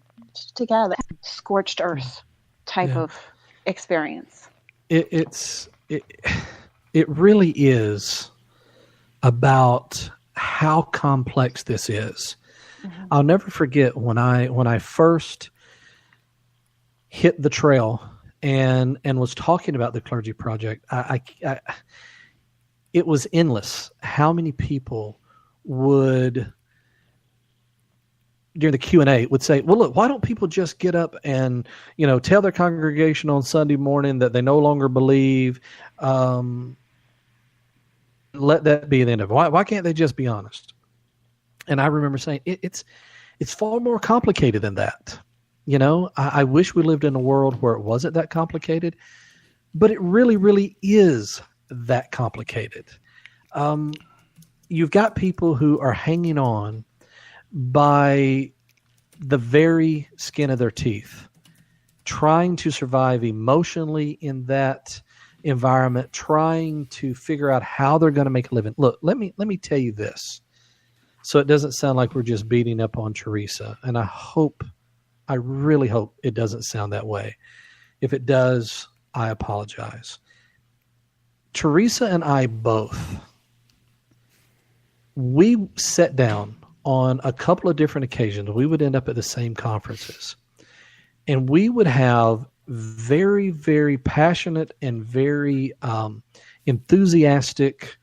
[SPEAKER 3] together, scorched earth type of experience.
[SPEAKER 2] It really is about how complex this is. Mm-hmm. I'll never forget when I first hit the trail and was talking about the Clergy Project. I it was endless how many people would, during the Q&A, would say, well, look, why don't people just get up and, tell their congregation on Sunday morning that they no longer believe, let that be the end of it. Why can't they just be honest? And I remember saying, it's far more complicated than that. I wish we lived in a world where it wasn't that complicated, But it really, really is that complicated. You've got people who are hanging on by the very skin of their teeth, trying to survive emotionally in that environment, trying to figure out how they're going to make a living. Look, let me tell you this, so it doesn't sound like we're just beating up on Teresa. And I really hope it doesn't sound that way. If it does, I apologize. Teresa and I both, we sat down on a couple of different occasions. We would end up at the same conferences, and we would have very, very passionate and very enthusiastic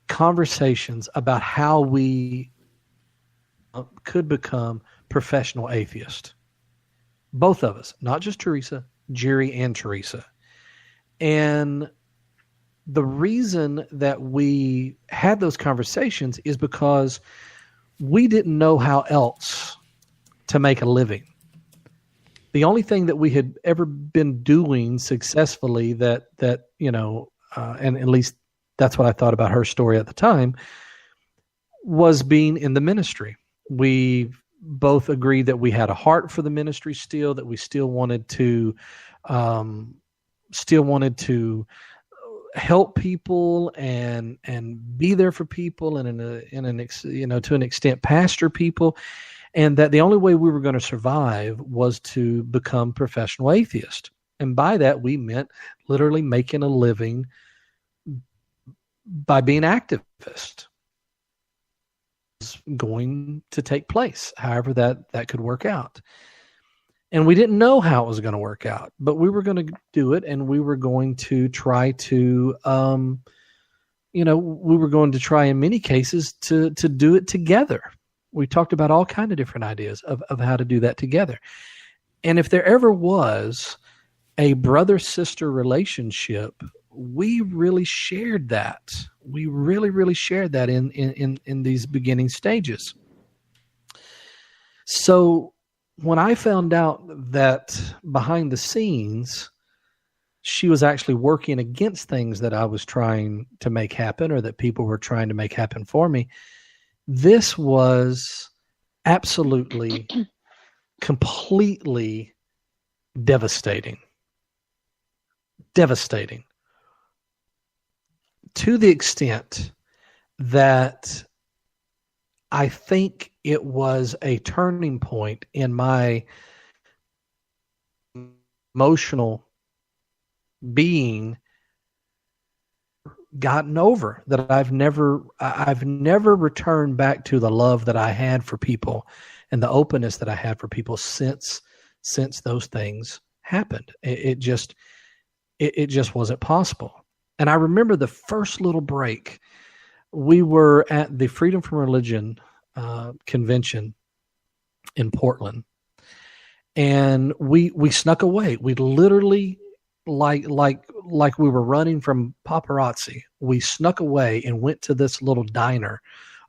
[SPEAKER 2] conversations about how we could become professional atheists. Both of us, not just Teresa, Jerry and Teresa. And the reason that we had those conversations is because we didn't know how else to make a living. The only thing that we had ever been doing successfully that and at least that's what I thought about her story at the time, was being in the ministry. We both agreed that we had a heart for the ministry still, that we still wanted to help people and be there for people and to an extent pastor people, and that the only way we were going to survive was to become professional atheists. And by that we meant literally making a living by being activist. Going to take place, however that could work out. And we didn't know how it was going to work out, but we were going to do it, and we were going to try to, we were going to try in many cases to do it together. We talked about all kinds of different ideas of how to do that together. And if there ever was a brother-sister relationship, we really shared that. We really, really shared that in these beginning stages. So when I found out that behind the scenes, she was actually working against things that I was trying to make happen, or that people were trying to make happen for me, this was absolutely, completely devastating. Devastating. To the extent that I think it was a turning point in my emotional being gotten over, that I've never returned back to the love that I had for people and the openness that I had for people since those things happened. It just wasn't possible. And I remember the first little break, we were at the Freedom from Religion convention in Portland, and we snuck away. We literally, like we were running from paparazzi, we snuck away and went to this little diner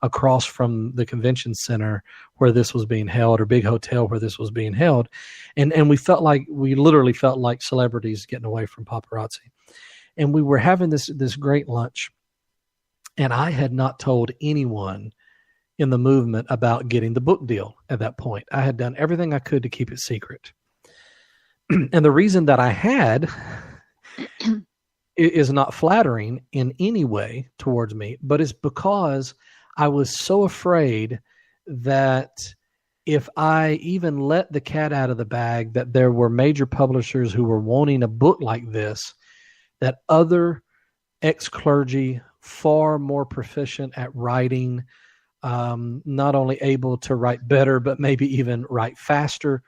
[SPEAKER 2] across from the convention center where this was being held, or big hotel where this was being held. And we literally felt like celebrities getting away from paparazzi. And we were having this great lunch, and I had not told anyone in the movement about getting the book deal at that point. I had done everything I could to keep it secret. And the reason that I had is not flattering in any way towards me, but it's because I was so afraid that if I even let the cat out of the bag, that there were major publishers who were wanting a book like this, that other ex-clergy, far more proficient at writing, not only able to write better, but maybe even write faster,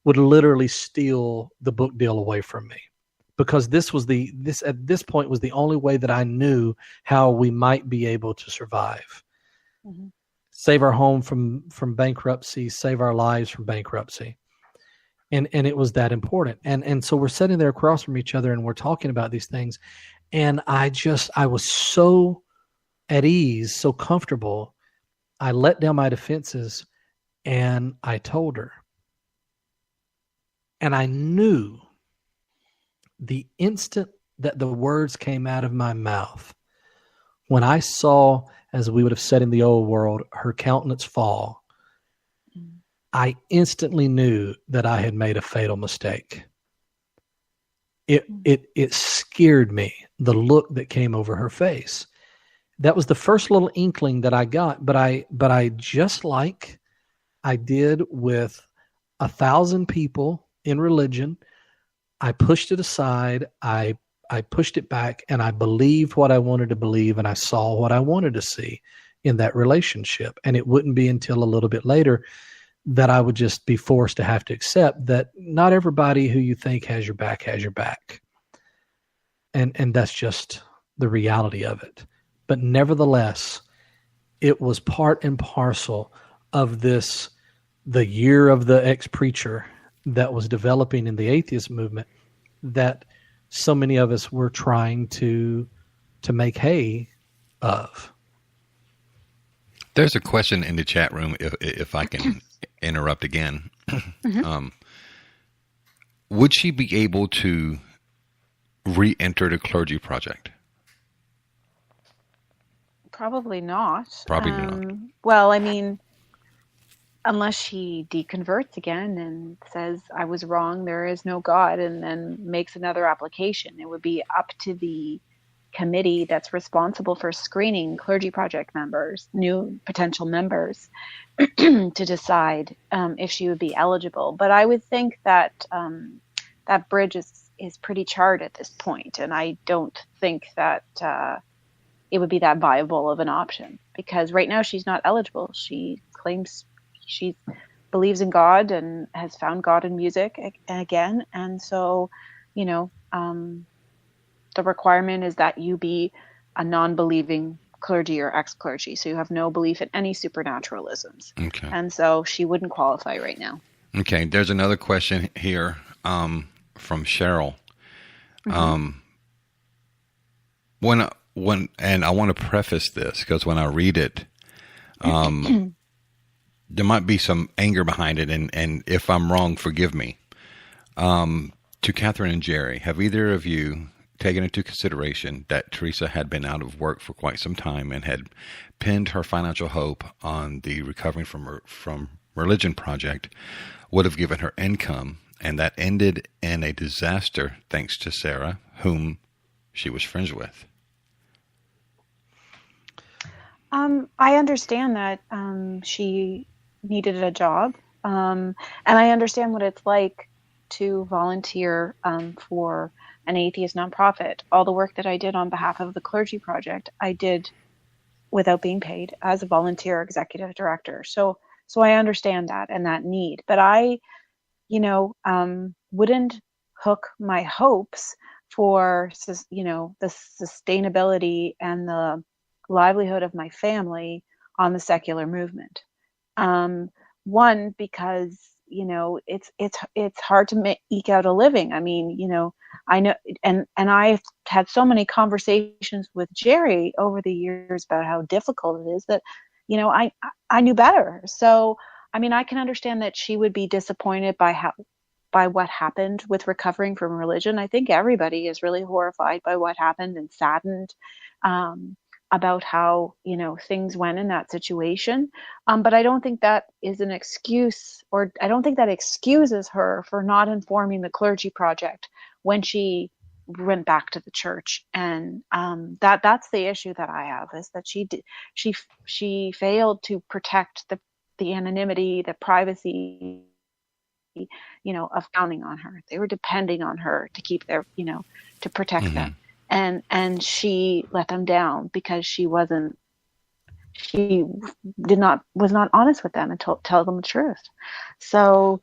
[SPEAKER 2] would literally steal the book deal away from me. Because this at this point was the only way that I knew how we might be able to survive. Mm-hmm. Save our home from bankruptcy, save our lives from bankruptcy. And it was that important. And so we're sitting there across from each other and we're talking about these things. And I was so at ease, so comfortable. I let down my defenses and I told her. And I knew the instant that the words came out of my mouth, when I saw, as we would have said in the old world, her countenance fall, I instantly knew that I had made a fatal mistake. It scared me, the look that came over her face. That was the first little inkling that I got, but I just like I did with 1,000 people in religion, I pushed it aside, I pushed it back, and I believed what I wanted to believe, and I saw what I wanted to see in that relationship. And it wouldn't be until a little bit later that I would just be forced to have to accept that not everybody who you think has your back has your back. And that's just the reality of it. But nevertheless, it was part and parcel of this, the year of the ex-preacher that was developing in the atheist movement, that so many of us were trying to make hay of.
[SPEAKER 1] There's a question in the chat room, if I can interrupt again. Mm-hmm. Would she be able to re-enter the Clergy project?
[SPEAKER 3] Probably not.
[SPEAKER 1] Probably not.
[SPEAKER 3] Well, I mean, unless she deconverts again and says, I was wrong, there is no God, and then makes another application. It would be up to the committee that's responsible for screening Clergy project members, new potential members, to decide if she would be eligible. But I would think that that bridge is pretty charred at this point, and I don't think that it would be that viable of an option, because right now she's not eligible. She claims she believes in God and has found God in music again, and so, the requirement is that you be a non-believing clergy or ex-clergy, so you have no belief in any supernaturalisms.
[SPEAKER 1] Okay.
[SPEAKER 3] And so she wouldn't qualify right now.
[SPEAKER 1] Okay, there's another question here from Cheryl. Mm-hmm. When and I want to preface this because when I read it, there might be some anger behind it, and if I'm wrong, forgive me. To Catherine and Jerry, have either of you taken into consideration that Theresa had been out of work for quite some time and had pinned her financial hope on the Recovering from Religion project would have given her income, and that ended in a disaster thanks to Sarah, whom she was friends with?
[SPEAKER 3] I understand that she needed a job, and I understand what it's like to volunteer for an atheist nonprofit. All the work that I did on behalf of the Clergy project, I did without being paid as a volunteer executive director. So I understand that and that need, but I, wouldn't hook my hopes for, the sustainability and the livelihood of my family on the secular movement. One, because it's hard to eke out a living. I mean, I know, and I've had so many conversations with Jerry over the years about how difficult it is that, I knew better. So, I mean, I can understand that she would be disappointed by what happened with Recovering from Religion. I think everybody is really horrified by what happened and saddened about how, things went in that situation. But I don't think that is an excuse, or I don't think that excuses her for not informing the Clergy project when she went back to the church. And that's the issue that I have, is that she failed to protect the anonymity, the privacy, of counting on her. They were depending on her to keep their, to protect them. And she let them down because she was not honest with them and tell them the truth. So,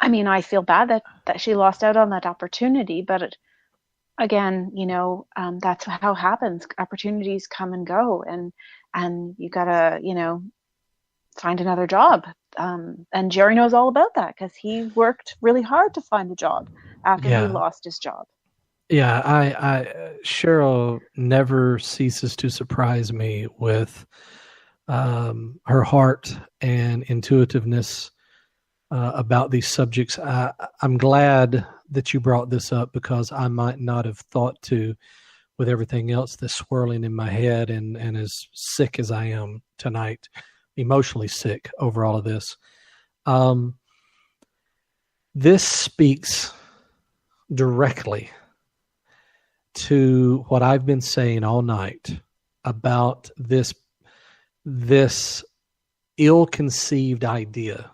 [SPEAKER 3] I mean, I feel bad that she lost out on that opportunity, but again, that's how it happens. Opportunities come and go, and you gotta, find another job. And Jerry knows all about that because he worked really hard to find a job after he lost his job.
[SPEAKER 2] Yeah, Cheryl never ceases to surprise me with her heart and intuitiveness about these subjects. I'm glad that you brought this up, because I might not have thought to, with everything else that's swirling in my head, and as sick as I am tonight, emotionally sick over all of this. This speaks directly to what I've been saying all night about this ill-conceived idea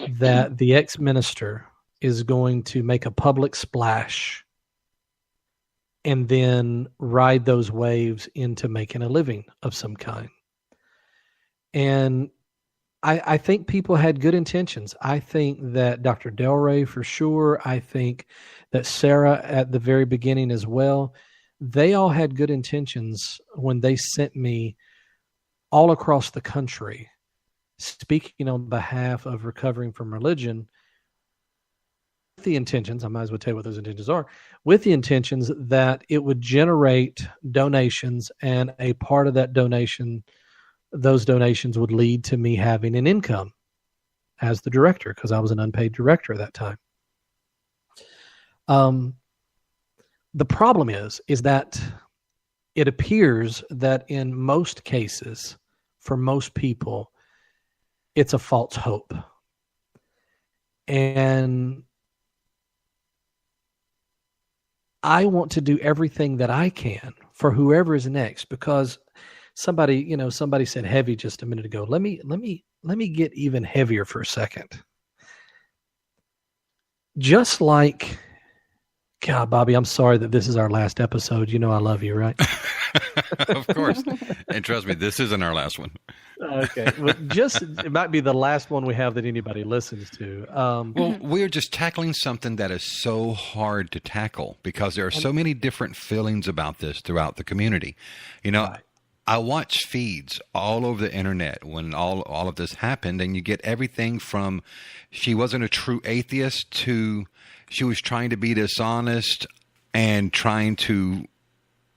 [SPEAKER 2] that the ex-minister is going to make a public splash and then ride those waves into making a living of some kind. And I think people had good intentions. I think that Dr. Del Rey, for sure. I think that Sarah at the very beginning as well. They all had good intentions when they sent me all across the country speaking on behalf of recovering from religion, with the intentions, I might as well tell you what those intentions are, with the intentions that it would generate donations, and a part of that donation, those donations would lead to me having an income as the director, because I was an unpaid director at that time. The problem is that it appears that in most cases, for most people, it's a false hope. And I want to do everything that I can for whoever is next, because somebody said heavy just a minute ago. Let me get even heavier for a second. Just like, God, Bobby, I'm sorry that this is our last episode. You know I love you, right?
[SPEAKER 1] Of course. And trust me, this isn't our last one.
[SPEAKER 2] Okay. Well, it might be the last one we have that anybody listens to.
[SPEAKER 1] Well, we're just tackling something that is so hard to tackle, because there are so many different feelings about this throughout the community. Right. I watch feeds all over the internet when all of this happened, and you get everything from she wasn't a true atheist to she was trying to be dishonest and trying to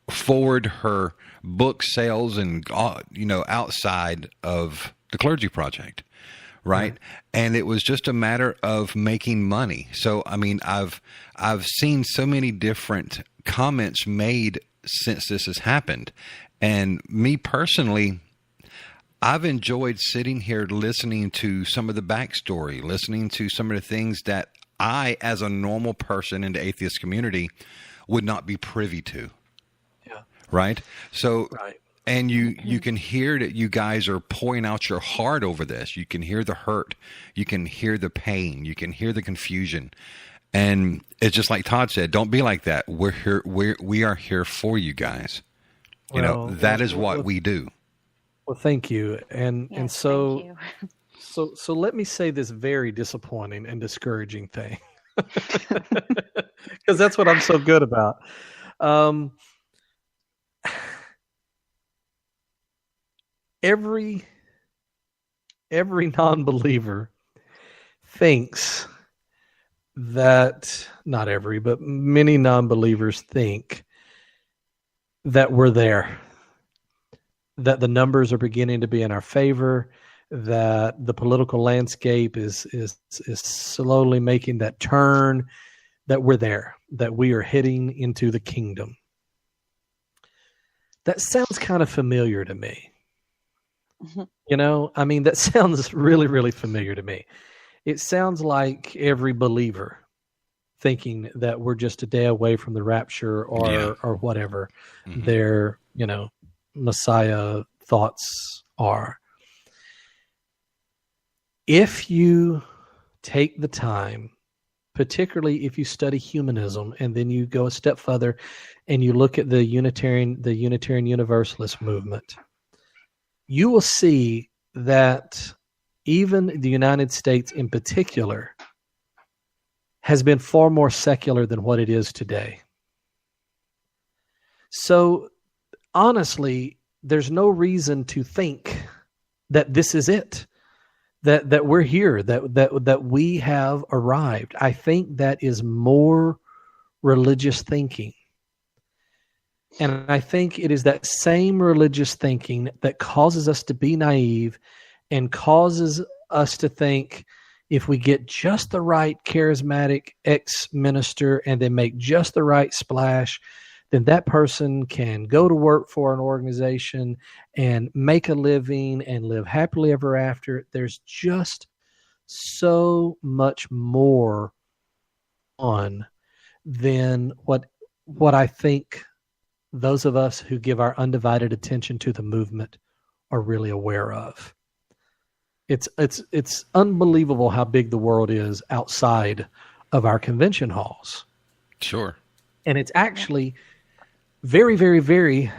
[SPEAKER 1] forward her book sales and outside of the Clergy Project, right? And it was just a matter of making money. So I mean, I've seen so many different comments made since this has happened. And me personally, I've enjoyed sitting here listening to some of the backstory, listening to some of the things that I, as a normal person in the atheist community, would not be privy to.
[SPEAKER 2] Yeah.
[SPEAKER 1] Right? So,
[SPEAKER 2] right.
[SPEAKER 1] And you can hear that you guys are pouring out your heart over this. You can hear the hurt. You can hear the pain. You can hear the confusion. And it's just like Todd said, don't be like that. We're here. We are here for you guys. That is what we do.
[SPEAKER 2] Well, thank you. And so,
[SPEAKER 3] thank you.
[SPEAKER 2] so let me say this very disappointing and discouraging thing, because that's what I'm so good about. Every non-believer thinks that, not every, but many non-believers think that we're there, that the numbers are beginning to be in our favor, that the political landscape is slowly making that turn, that we're there, that we are heading into the kingdom. That sounds kind of familiar to me. Mm-hmm. That sounds really, really familiar to me. It sounds like every believer thinking that we're just a day away from the rapture or whatever their, Messiah thoughts are. If you take the time, particularly if you study humanism, and then you go a step further and you look at the Unitarian Universalist movement, you will see that even the United States in particular has been far more secular than what it is today. So honestly, there's no reason to think that this is it, that we're here, that we have arrived. I think that is more religious thinking. And I think it is that same religious thinking that causes us to be naive and causes us to think, if we get just the right charismatic ex-minister and they make just the right splash, then that person can go to work for an organization and make a living and live happily ever after. There's just so much more on than what I think those of us who give our undivided attention to the movement are really aware of. It's unbelievable how big the world is outside of our convention halls.
[SPEAKER 1] Sure.
[SPEAKER 2] And it's actually very, very, very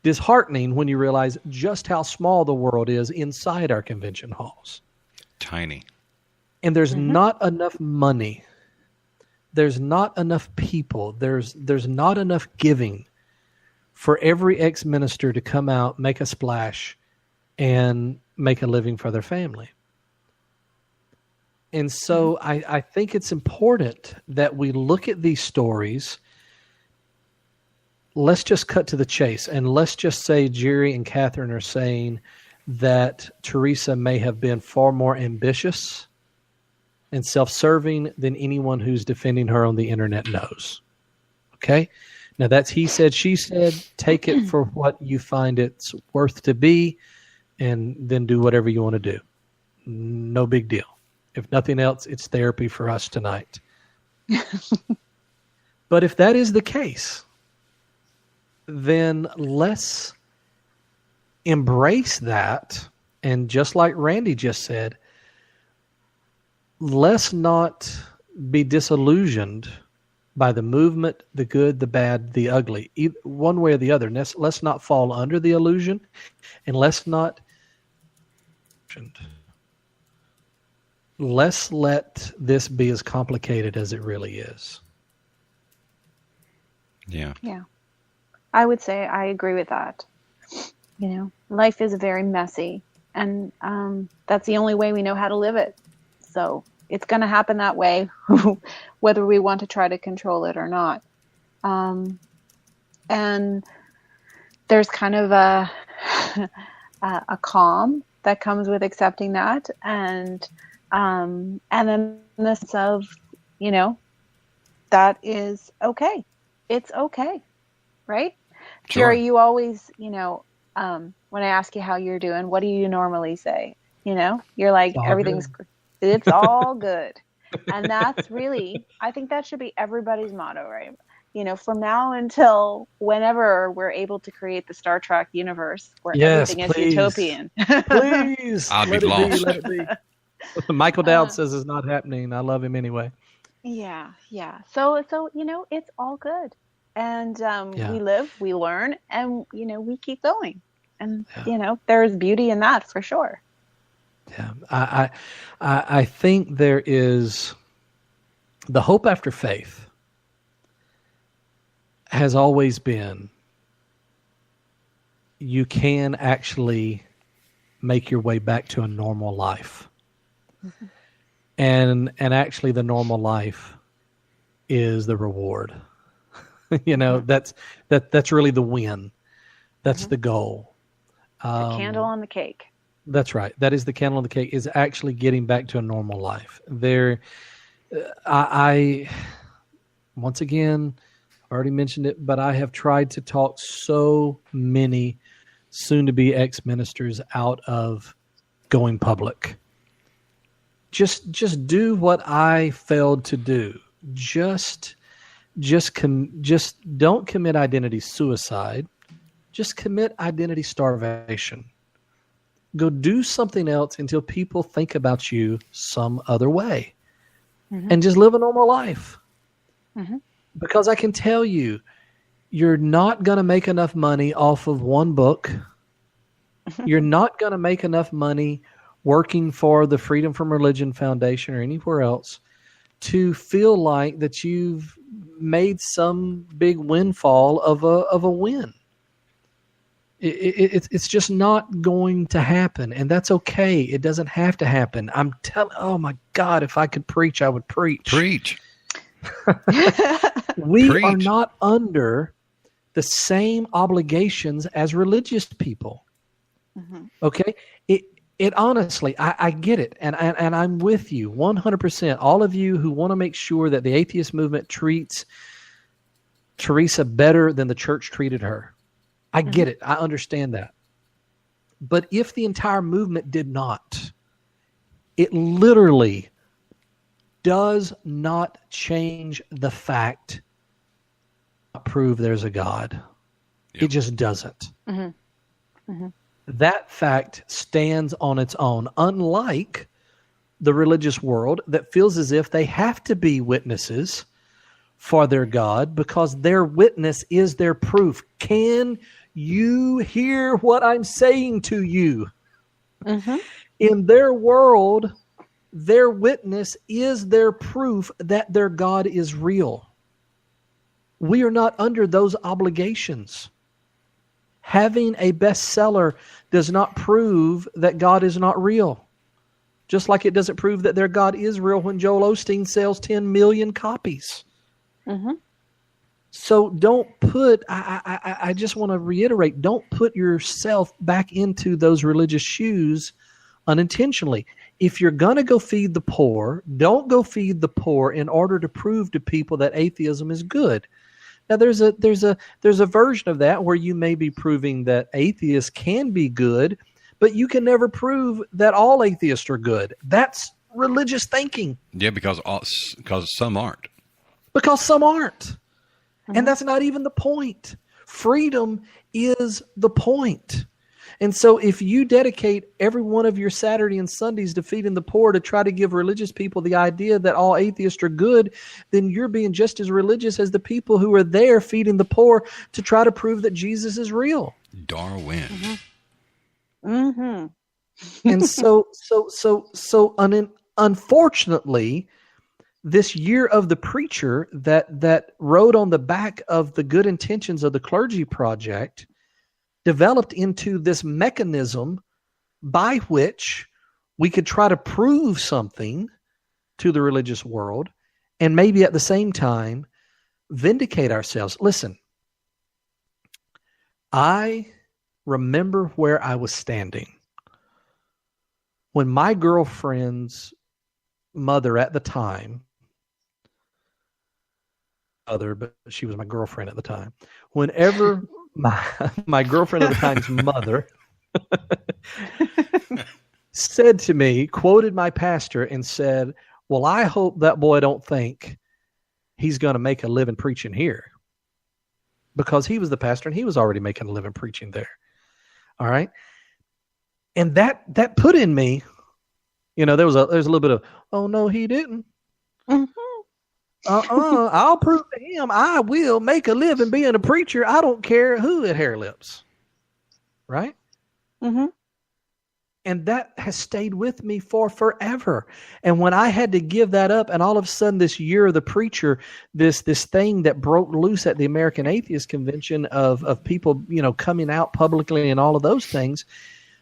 [SPEAKER 2] disheartening when you realize just how small the world is inside our convention halls.
[SPEAKER 1] Tiny.
[SPEAKER 2] And there's not enough money. There's not enough people. There's not enough giving for every ex-minister to come out, make a splash, and make a living for their family. And so I think it's important that we look at these stories. Let's just cut to the chase, and let's just say Jerry and Catherine are saying that Teresa may have been far more ambitious and self-serving than anyone who's defending her on the internet knows. Okay? Now that's he said, she said. Take it for what you find it's worth to be, and then do whatever you want to do. No big deal. If nothing else, it's therapy for us tonight. But if that is the case, then let's embrace that. And just like Randy just said, let's not be disillusioned by the movement, the good, the bad, the ugly, one way or the other. Let's not fall under the illusion, and let's let this be as complicated as it really is.
[SPEAKER 1] Yeah.
[SPEAKER 3] Yeah. I would say I agree with that. You know, life is very messy, and that's the only way we know how to live it. So it's going to happen that way, whether we want to try to control it or not. And there's kind of a calm that comes with accepting that, and then the sense of, you know, that is okay. It's okay, right?
[SPEAKER 1] Sure.
[SPEAKER 3] Jerry, you always, you know, when I ask you how you're doing, what do you normally say? You know, you're like, everything's good. It's all good. And that's really, I think that should be everybody's motto, right? You know, from now until whenever we're able to create the Star Trek universe where everything is utopian.
[SPEAKER 2] Please.
[SPEAKER 1] I'll be lost.
[SPEAKER 2] Let it be. Michael Dowd says it's not happening. I love him anyway.
[SPEAKER 3] Yeah. So you know, it's all good. And we live, we learn, and, you know, we keep going. And, you know, there's beauty in that for sure.
[SPEAKER 2] Yeah. I think there is the hope after faith has always been you can actually make your way back to a normal life. Mm-hmm. And actually the normal life is the reward. You know, that's really the win. That's the goal.
[SPEAKER 3] The candle on the cake.
[SPEAKER 2] That's right. That is the candle on the cake, is actually getting back to a normal life. I once again, I've already mentioned it, but I have tried to talk so many soon-to-be ex-ministers out of going public. Just do what I failed to do. Just don't commit identity suicide. Just commit identity starvation. Go do something else until people think about you some other way. Mm-hmm. And just live a normal life. Mm-hmm. Because I can tell you, you're not going to make enough money off of one book. You're not going to make enough money working for the Freedom from Religion Foundation or anywhere else to feel like that you've made some big windfall of a win. It's just not going to happen, and that's okay. It doesn't have to happen. Oh my God, if I could preach, I would preach.
[SPEAKER 1] Preach.
[SPEAKER 2] We are not under the same obligations as religious people. Mm-hmm. Okay? It honestly, I get it, and I'm with you 100%. All of you who want to make sure that the atheist movement treats Teresa better than the church treated her. I get it. I understand that. But if the entire movement did not, it literally does not change the fact, prove there's a God. Yep. It just doesn't. That fact stands on its own, unlike the religious world that feels as if they have to be witnesses for their God because their witness is their proof. Can you hear what I'm saying to you? In their world, their witness is their proof that their God is real. We are not under those obligations. Having a bestseller does not prove that God is not real. Just like it doesn't prove that their God is real when Joel Osteen sells 10 million copies. So don't put, I just want to reiterate, don't put yourself back into those religious shoes unintentionally. If you're going to go feed the poor, don't go feed the poor in order to prove to people that atheism is good. Now, there's a version of that where you may be proving that atheists can be good, but you can never prove that all atheists are good. That's religious thinking.
[SPEAKER 1] Yeah, because some aren't.
[SPEAKER 2] Because some aren't. And that's not even the point. Freedom is the point. And so if you dedicate every one of your Saturday and Sundays to feeding the poor to try to give religious people the idea that all atheists are good, then you're being just as religious as the people who are there feeding the poor to try to prove that Jesus is real.
[SPEAKER 1] Darwin.
[SPEAKER 2] And so unfortunately, this year of the preacher that rode on the back of the good intentions of the Clergy Project developed into this mechanism by which we could try to prove something to the religious world and maybe at the same time vindicate ourselves. Listen, I remember where I was standing when my girlfriend's mother at the time, but she was my girlfriend at the time, whenever my girlfriend at the time's mother said to me, quoted my pastor and said, well, I hope that boy don't think he's going to make a living preaching here, because he was the pastor and he was already making a living preaching there. All right. And that put in me, there's a little bit of, oh no, he didn't. I'll prove to him I will make a living being a preacher. I don't care who had hair lips. Right? And that has stayed with me for forever. And when I had to give that up, and all of a sudden this year of the preacher, this thing that broke loose at the American Atheist Convention of people, coming out publicly and all of those things,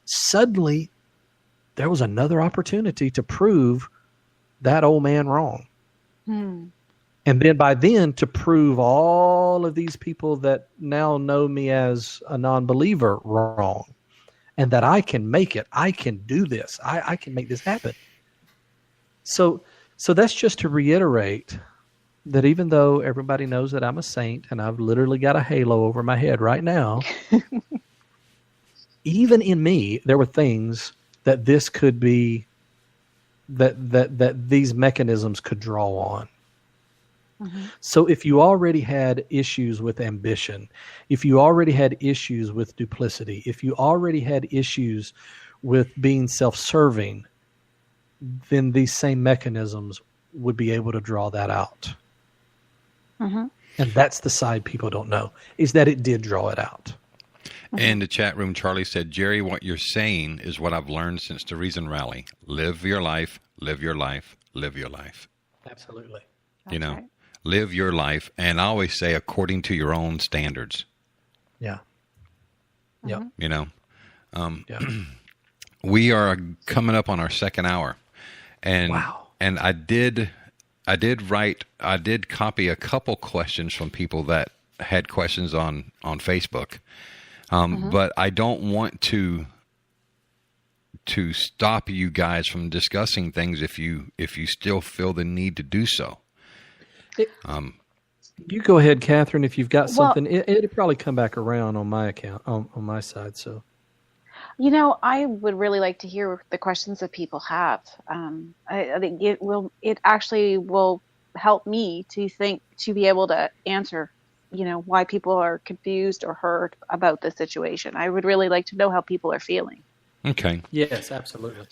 [SPEAKER 2] suddenly there was another opportunity to prove that old man wrong. And then by then to prove all of these people that now know me as a non-believer wrong, and that I can make it. I can do this. I can make this happen. So that's just to reiterate that even though everybody knows that I'm a saint and I've literally got a halo over my head right now, even in me, there were things that this could be, that these mechanisms could draw on. So if you already had issues with ambition, if you already had issues with duplicity, if you already had issues with being self-serving, then these same mechanisms would be able to draw that out. And that's the side people don't know, is that it did draw it out.
[SPEAKER 1] In the chat room, Charlie said, Jerry, what you're saying is what I've learned since the Reason Rally. Live your life, live your life, live your life.
[SPEAKER 2] Absolutely.
[SPEAKER 3] That's right.
[SPEAKER 1] Live your life, and I always say according to your own standards.
[SPEAKER 2] Yeah.
[SPEAKER 3] Mm-hmm.
[SPEAKER 2] Yeah.
[SPEAKER 1] We are coming up on our second hour, and
[SPEAKER 2] wow.
[SPEAKER 1] And I did copy a couple questions from people that had questions on Facebook, but I don't want to to stop you guys from discussing things if you still feel the need to do so.
[SPEAKER 2] You go ahead, Catherine, if you've got
[SPEAKER 3] Well-
[SPEAKER 2] something. It'll probably come back around on my account, on my side. So,
[SPEAKER 3] I would really like to hear the questions that people have. I think it actually will help me to be able to answer, why people are confused or hurt about the situation. I would really like to know how people are feeling.
[SPEAKER 1] Okay.
[SPEAKER 2] yes, absolutely.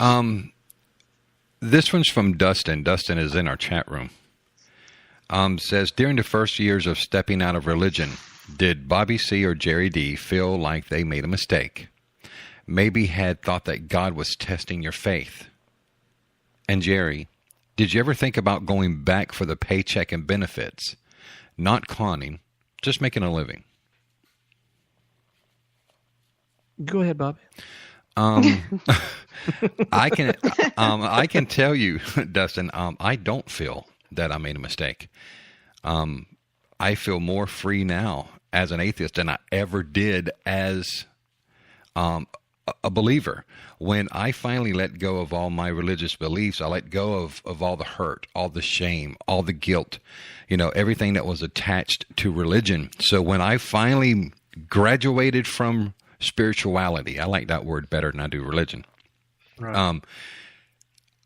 [SPEAKER 1] This one's from Dustin. Dustin is in our chat room. Says, during the first years of stepping out of religion, did Bobby C. or Jerry D. feel like they made a mistake? Maybe had thought that God was testing your faith? And Jerry, did you ever think about going back for the paycheck and benefits? Not conning, just making a living.
[SPEAKER 2] Go ahead, Bobby.
[SPEAKER 1] I can tell you, Dustin, I don't feel that I made a mistake. I feel more free now as an atheist than I ever did as a believer. When I finally let go of all my religious beliefs, I let go of all the hurt, all the shame, all the guilt, everything that was attached to religion. So when I finally graduated from spirituality, I like that word better than I do religion.
[SPEAKER 2] Right.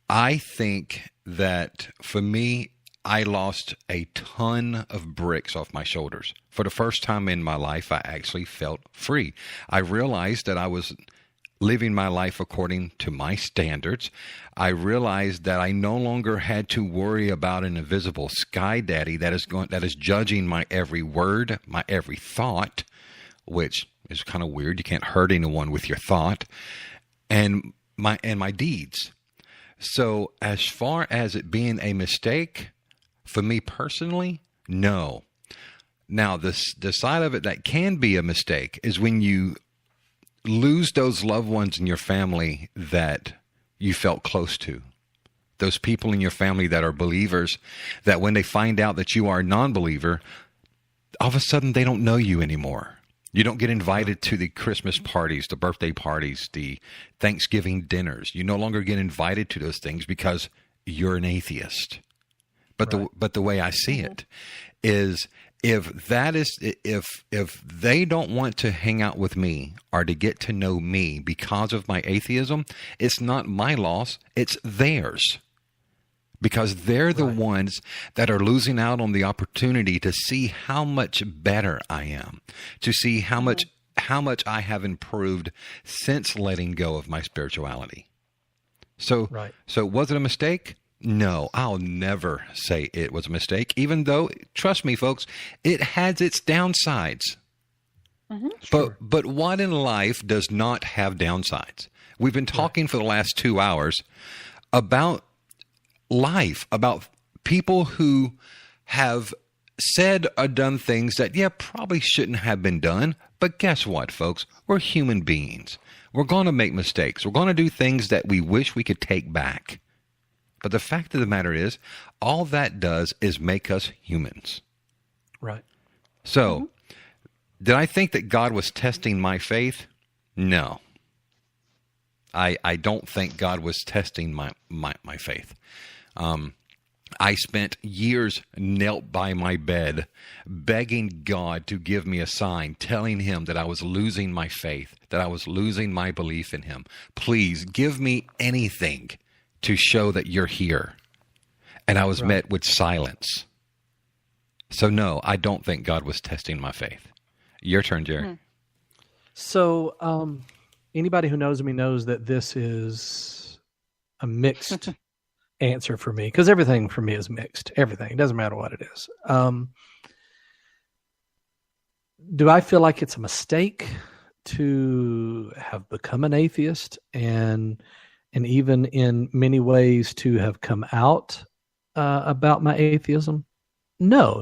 [SPEAKER 1] I think that for me, I lost a ton of bricks off my shoulders. For the first time in my life, I actually felt free. I realized that I was living my life according to my standards. I realized that I no longer had to worry about an invisible sky daddy that is judging my every word, my every thought, which is kind of weird. You can't hurt anyone with your thought, and my deeds. So as far as it being a mistake, for me personally, no. Now, the side of it that can be a mistake is when you lose those loved ones in your family that you felt close to. Those people in your family that are believers, that when they find out that you are a non-believer, all of a sudden they don't know you anymore. You don't get invited to the Christmas parties, the birthday parties, the Thanksgiving dinners. You no longer get invited to those things because you're an atheist. But the way I see it is, if they don't want to hang out with me or to get to know me because of my atheism, it's not my loss, it's theirs. Because they're the ones that are losing out on the opportunity to see how much better I am, to see how much I have improved since letting go of my spirituality. So was it a mistake? No, I'll never say it was a mistake, even though, trust me, folks, it has its downsides.
[SPEAKER 3] Mm-hmm.
[SPEAKER 2] Sure.
[SPEAKER 1] But what in life does not have downsides? We've been talking for the last 2 hours about life, about people who have said or done things that, probably shouldn't have been done. But guess what, folks? We're human beings. We're going to make mistakes. We're going to do things that we wish we could take back. But the fact of the matter is, all that does is make us humans.
[SPEAKER 2] Right.
[SPEAKER 1] So, did I think that God was testing my faith? No. I don't think God was testing my faith. I spent years knelt by my bed, begging God to give me a sign, telling him that I was losing my faith, that I was losing my belief in him. Please give me anything to show that you're here. And I was met with silence. So no, I don't think God was testing my faith. Your turn, Jerry.
[SPEAKER 2] So anybody who knows me knows that this is a mixed answer for me, because everything for me is mixed. Everything. It doesn't matter what it is. Do I feel like it's a mistake to have become an atheist and even in many ways to have come out about my atheism? No.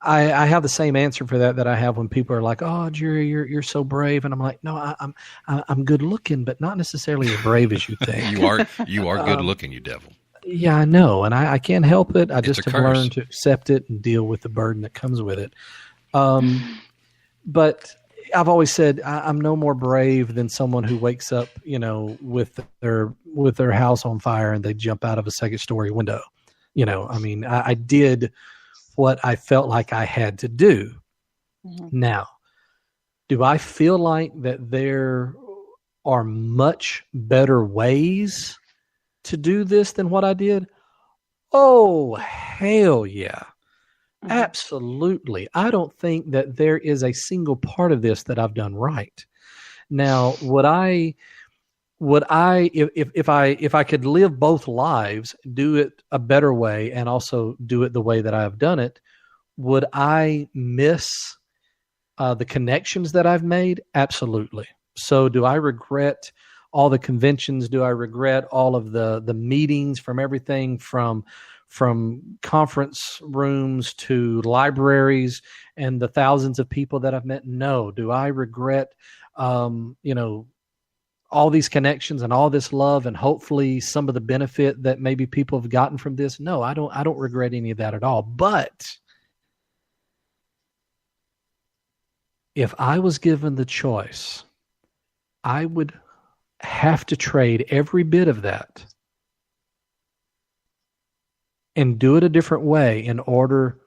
[SPEAKER 2] I have the same answer for that I have when people are like, "Oh, Jerry, you're so brave," and I'm like, "No, I'm good looking, but not necessarily as brave as you think."
[SPEAKER 1] you are good looking, you devil.
[SPEAKER 2] Yeah, I know, and I can't help it. I just have
[SPEAKER 1] curse.
[SPEAKER 2] learned to accept it and deal with the burden that comes with it. But I've always said I'm no more brave than someone who wakes up, with their house on fire and they jump out of a second story window. I did what I felt like I had to do. Mm-hmm. Now, do I feel like that there are much better ways to do this than what I did? Oh, hell yeah. Mm-hmm. Absolutely. I don't think that there is a single part of this that I've done right. Now, would I if I could live both lives, do it a better way and also do it the way that I've done it, would I miss the connections that I've made? Absolutely. So do I regret all the conventions? Do I regret all of the meetings, from everything from conference rooms to libraries and the thousands of people that I've met? No. Do I regret, all these connections and all this love and hopefully some of the benefit that maybe people have gotten from this? No, I don't regret any of that at all. But if I was given the choice, I would have to trade every bit of that and do it a different way in order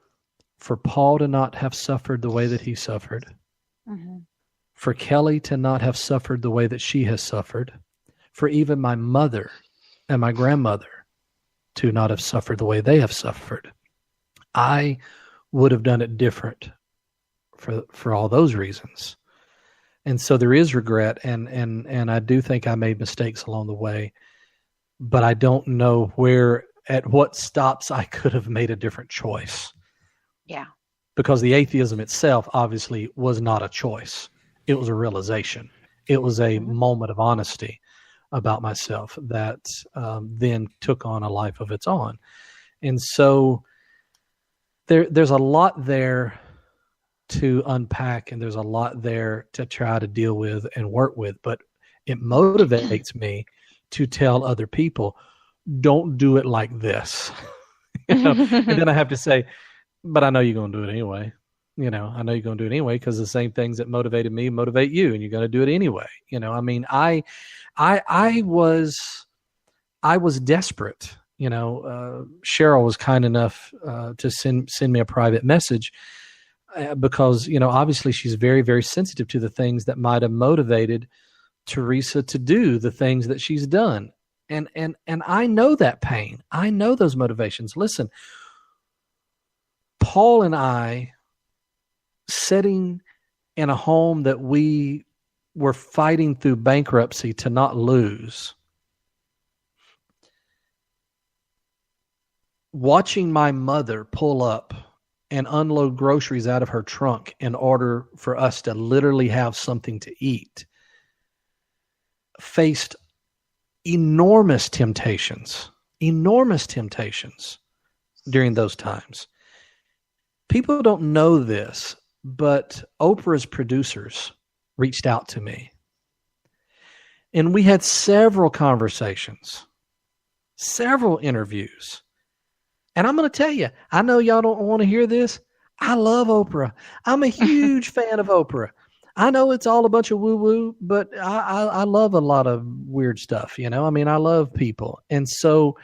[SPEAKER 2] for Paul to not have suffered the way that he suffered, mm-hmm. for Kelly to not have suffered the way that she has suffered, for even my mother and my grandmother to not have suffered the way they have suffered. I would have done it different for all those reasons. And so there is regret, and I do think I made mistakes along the way, but I don't know at what stops I could have made a different choice.
[SPEAKER 3] Yeah.
[SPEAKER 2] Because the atheism itself obviously was not a choice. It was a realization. It was a mm-hmm. moment of honesty about myself that then took on a life of its own. And so there's a lot there to unpack, and there's a lot there to try to deal with and work with, but it motivates me to tell other people, don't do it like this. And then I have to say, but I know you're going to do it anyway. I know you're going to do it anyway, because the same things that motivated me motivate you, and you're going to do it anyway. I was desperate. Cheryl was kind enough to send me a private message because, obviously she's very, very sensitive to the things that might have motivated Theresa to do the things that she's done. And I know that pain. I know those motivations. Listen, Paul and I, sitting in a home that we were fighting through bankruptcy to not lose, watching my mother pull up and unload groceries out of her trunk in order for us to literally have something to eat, faced enormous temptations during those times. People don't know this, but Oprah's producers reached out to me. And we had several conversations, several interviews. And I'm going to tell you, I know y'all don't want to hear this. I love Oprah. I'm a huge fan of Oprah. I know it's all a bunch of woo-woo, but I love a lot of weird stuff, I love people. And so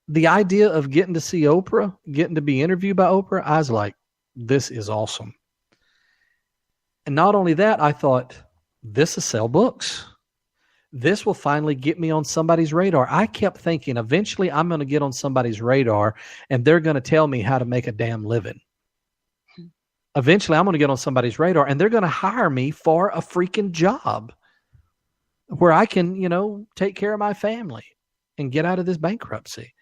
[SPEAKER 2] the idea of getting to see Oprah, getting to be interviewed by Oprah, I was like, this is awesome. And not only that, I thought, this will sell books. This will finally get me on somebody's radar. I kept thinking, eventually I'm going to get on somebody's radar and they're going to tell me how to make a damn living. Eventually I'm going to get on somebody's radar and they're going to hire me for a freaking job where I can, take care of my family and get out of this bankruptcy.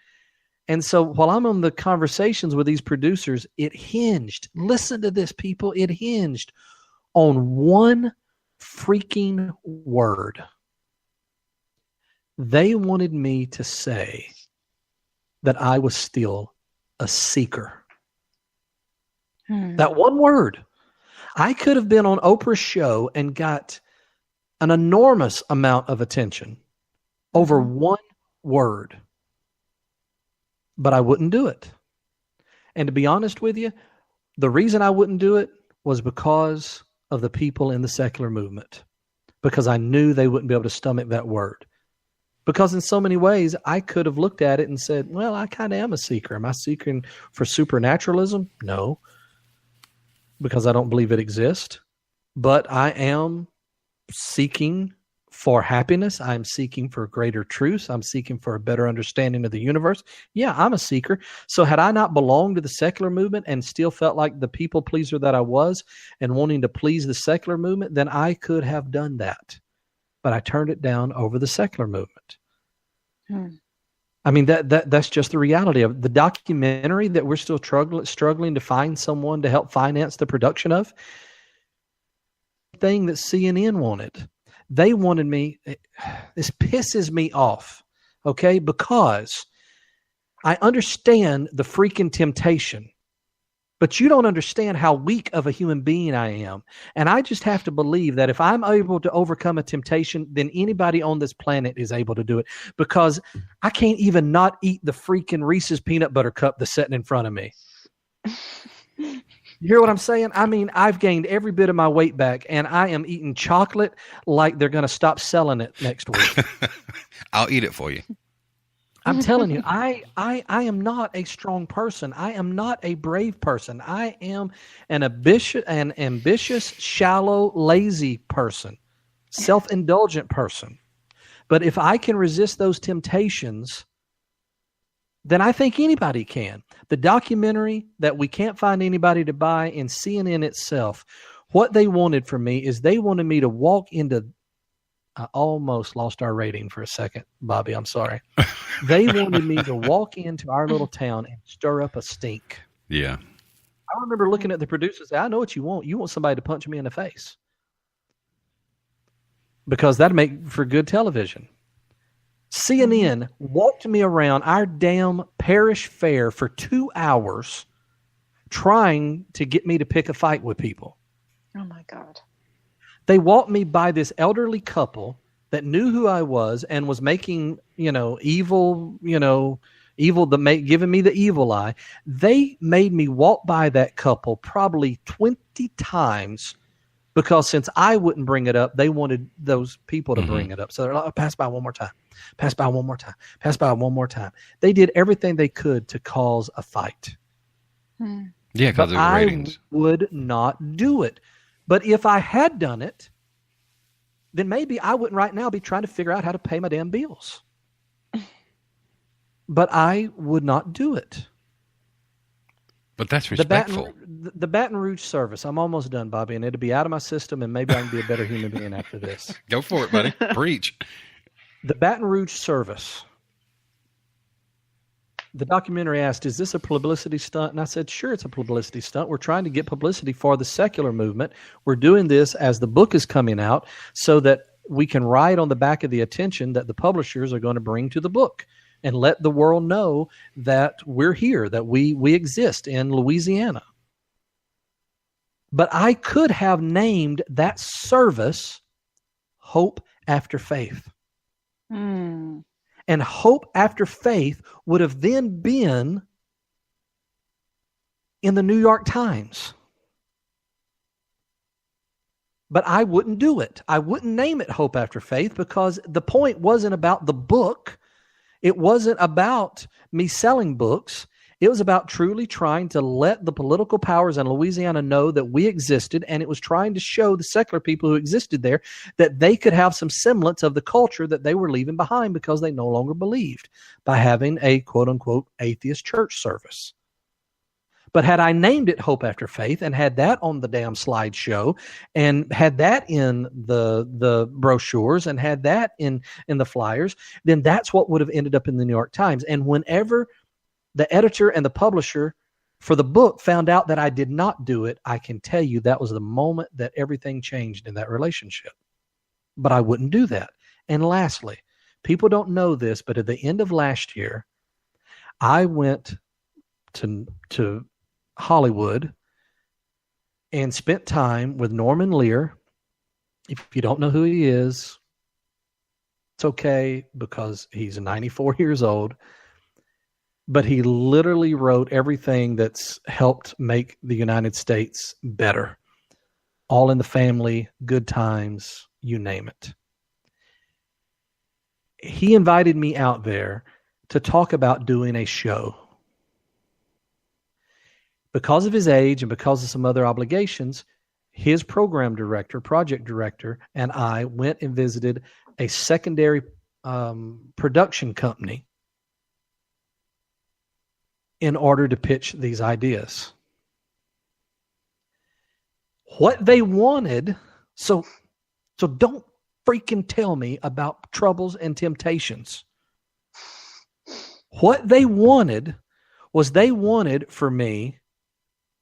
[SPEAKER 2] And so while I'm on the conversations with these producers, it hinged. Listen to this, people. It hinged on one freaking word. They wanted me to say that I was still a seeker. That one word. I could have been on Oprah's show and got an enormous amount of attention over one word. But I wouldn't do it. And to be honest with you, the reason I wouldn't do it was because of the people in the secular movement because I knew they wouldn't be able to stomach that word. Because in so many ways, I could have looked at it and said, well, I kind of am a seeker. Am I seeking for supernaturalism? No, because I don't believe it exists. But I am seeking for happiness. I'm seeking for greater truth. I'm seeking for a better understanding of the universe. Yeah, I'm a seeker. So had I not belonged to the secular movement and still felt like the people pleaser that I was and wanting to please the secular movement, then I could have done that. But I turned it down over the secular movement. I mean, that's just the reality of it. The documentary that we're still struggling to find someone to help finance the production of, thing that CNN wanted. They wanted me, this pisses me off, okay? Because I understand the freaking temptation, but you don't understand how weak of a human being I am. And I just have to believe that if I'm able to overcome a temptation, then anybody on this planet is able to do it, because I can't even not eat the freaking Reese's peanut butter cup that's sitting in front of me. You hear what I'm saying? I mean, I've gained every bit of my weight back, and I am eating chocolate like they're going to stop selling it next week.
[SPEAKER 1] I'll eat it for you.
[SPEAKER 2] I'm telling you, I am not a strong person. I am not a brave person. I am an ambitious, shallow, lazy person, self-indulgent person. But if I can resist those temptations, then I think anybody can. The documentary that we can't find anybody to buy in CNN itself, what they wanted from me is they wanted me to walk into, I almost lost our rating for a second, Bobby, I'm sorry. They wanted me to walk into our little town and stir up a stink.
[SPEAKER 1] Yeah.
[SPEAKER 2] I remember looking at the producers and say, I know what you want. You want somebody to punch me in the face. Because that'd make for good television. CNN walked me around our damn parish fair for 2 hours trying to get me to pick a fight with people.
[SPEAKER 3] Oh, my God.
[SPEAKER 2] They walked me by this elderly couple that knew who I was and was making, evil, giving me the evil eye. They made me walk by that couple probably 20 times because since I wouldn't bring it up, they wanted those people to bring it up. So they're like, oh, pass by one more time. Pass by one more time. Pass by one more time. They did everything they could to cause a fight.
[SPEAKER 1] Yeah, because of the ratings.
[SPEAKER 2] I would not do it. But if I had done it, then maybe I wouldn't right now be trying to figure out how to pay my damn bills. But I would not do it.
[SPEAKER 1] But that's respectful.
[SPEAKER 2] The Baton Rouge service. I'm almost done, Bobby, and it'll be out of my system, and maybe I can be a better human being after this.
[SPEAKER 1] Go for it, buddy. Preach.
[SPEAKER 2] The Baton Rouge service. The documentary asked, is this a publicity stunt? And I said, sure, it's a publicity stunt. We're trying to get publicity for the secular movement. We're doing this as the book is coming out so that we can ride on the back of the attention that the publishers are going to bring to the book and let the world know that we're here, that we exist in Louisiana. But I could have named that service Hope After Faith. And Hope After Faith would have then been in the New York Times. But I wouldn't do it. I wouldn't name it Hope After Faith because the point wasn't about the book. It wasn't about me selling books. It was about truly trying to let the political powers in Louisiana know that we existed, and it was trying to show the secular people who existed there that they could have some semblance of the culture that they were leaving behind because they no longer believed by having a quote-unquote atheist church service. But had I named it Hope After Faith and had that on the damn slideshow and had that in the brochures and had that in the flyers, then that's what would have ended up in the New York Times. And whenever the editor and the publisher for the book found out that I did not do it, I can tell you that was the moment that everything changed in that relationship. But I wouldn't do that. And lastly, people don't know this, but at the end of last year, I went to Hollywood and spent time with Norman Lear. If you don't know who he is, it's okay because he's 94 years old. But he literally wrote everything that's helped make the United States better All in the Family, Good Times, you name it. He invited me out there to talk about doing a show. Because of his age and because of some other obligations, his program director, project director, and I went and visited a secondary production company in order to pitch these ideas. What they wanted, so don't freaking tell me about troubles and temptations. What they wanted was they wanted for me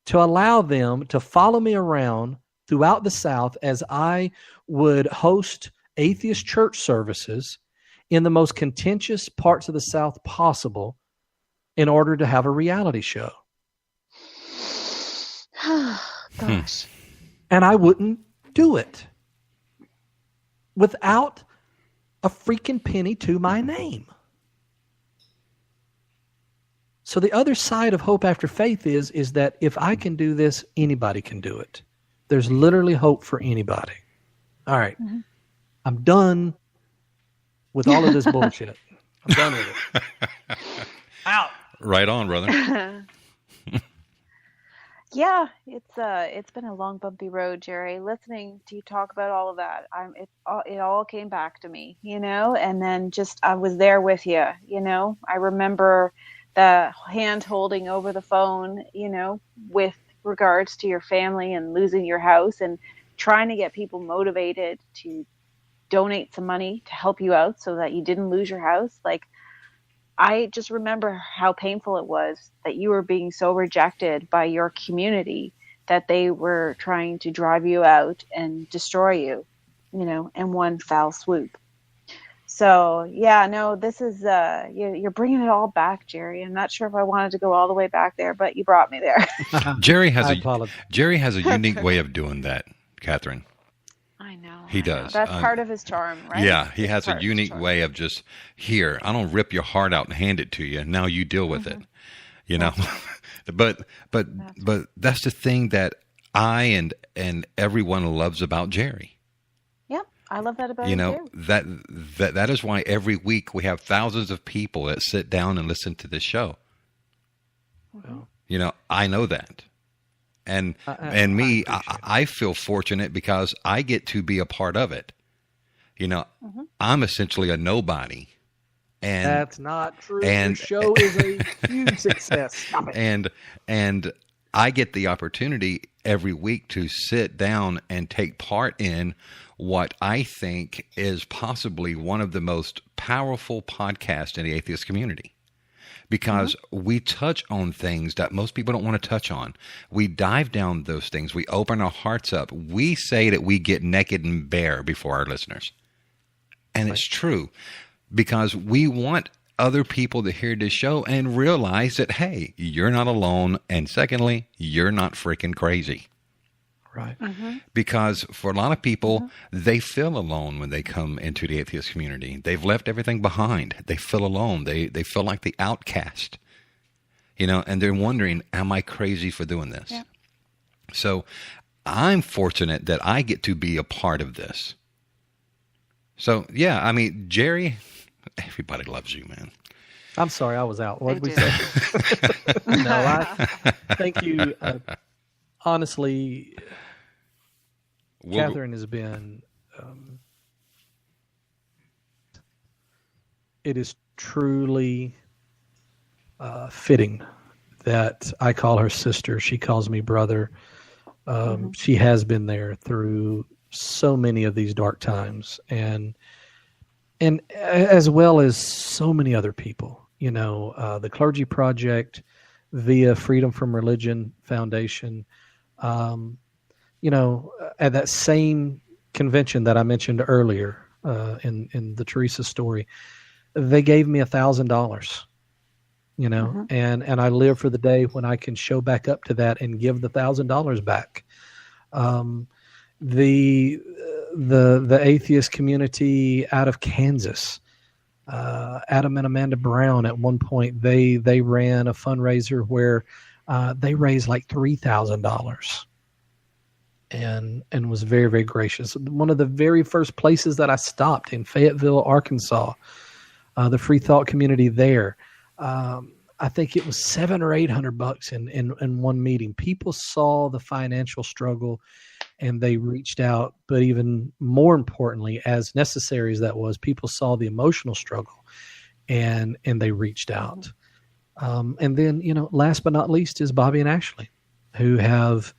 [SPEAKER 2] to allow them to follow me around throughout the South as I would host atheist church services in the most contentious parts of the South possible in order to have a reality show.
[SPEAKER 3] Gosh.
[SPEAKER 2] And I wouldn't do it without a freaking penny to my name. So the other side of hope after faith is that if I can do this, anybody can do it. There's literally hope for anybody. All right. Mm-hmm. I'm done with all of this bullshit. I'm done with it. Out.
[SPEAKER 1] Right on, brother.
[SPEAKER 3] Yeah, it's been a long, bumpy road, Jerry. Listening to you talk about all of that, it all came back to me, and then just I was there with you, I remember the hand holding over the phone, with regards to your family and losing your house and trying to get people motivated to donate some money to help you out so that you didn't lose your house. Like, I just remember how painful it was that you were being so rejected by your community that they were trying to drive you out and destroy you, in one foul swoop. So, yeah, no, this is, you're bringing it all back, Jerry. I'm not sure if I wanted to go all the way back there, but you brought me there.
[SPEAKER 1] Jerry has a unique way of doing that, Catherine.
[SPEAKER 3] I know.
[SPEAKER 1] He does.
[SPEAKER 3] That's part of his charm, right?
[SPEAKER 1] Yeah, he has a unique way of just, here, I don't rip your heart out and hand it to you. Now you deal with it, but that's the thing that I and everyone loves about Jerry.
[SPEAKER 3] Yeah, I love that about him too.
[SPEAKER 1] That is why every week we have thousands of people that sit down and listen to this show. Mm-hmm. I know that. And I feel fortunate because I get to be a part of it. Mm-hmm. I'm essentially a nobody. And
[SPEAKER 2] that's not true. Your show is a huge success. Stop it.
[SPEAKER 1] And I get the opportunity every week to sit down and take part in what I think is possibly one of the most powerful podcasts in the atheist community. Because we touch on things that most people don't want to touch on. We dive down those things. We open our hearts up. We say that we get naked and bare before our listeners. And it's true. Because we want other people to hear this show and realize that, hey, you're not alone. And secondly, you're not freaking crazy.
[SPEAKER 2] Right.
[SPEAKER 3] Mm-hmm.
[SPEAKER 1] Because for a lot of people, they feel alone when they come into the atheist community. They've left everything behind. They feel alone. They feel like the outcast, and they're wondering, am I crazy for doing this? Yeah. So I'm fortunate that I get to be a part of this. So, yeah, I mean, Jerry, everybody loves you, man.
[SPEAKER 2] I'm sorry, I was out. What did we say? No, I thank you. Honestly, Catherine has been, it is truly fitting that I call her sister. She calls me brother. She has been there through so many of these dark times and as well as so many other people, the Clergy Project via Freedom from Religion Foundation. At that same convention that I mentioned earlier in the Theresa story, they gave me $1,000, and I live for the day when I can show back up to that and give the $1,000 back. The atheist community out of Kansas, Adam and Amanda Brown, at one point they ran a fundraiser where they raised like $3,000 and was very, very gracious. One of the very first places that I stopped in Fayetteville, Arkansas, the free thought community there. I think it was $700 or $800 in one meeting. People saw the financial struggle and they reached out. But even more importantly, as necessary as that was, people saw the emotional struggle and they reached out. And then, last but not least is Bobby and Ashley, who have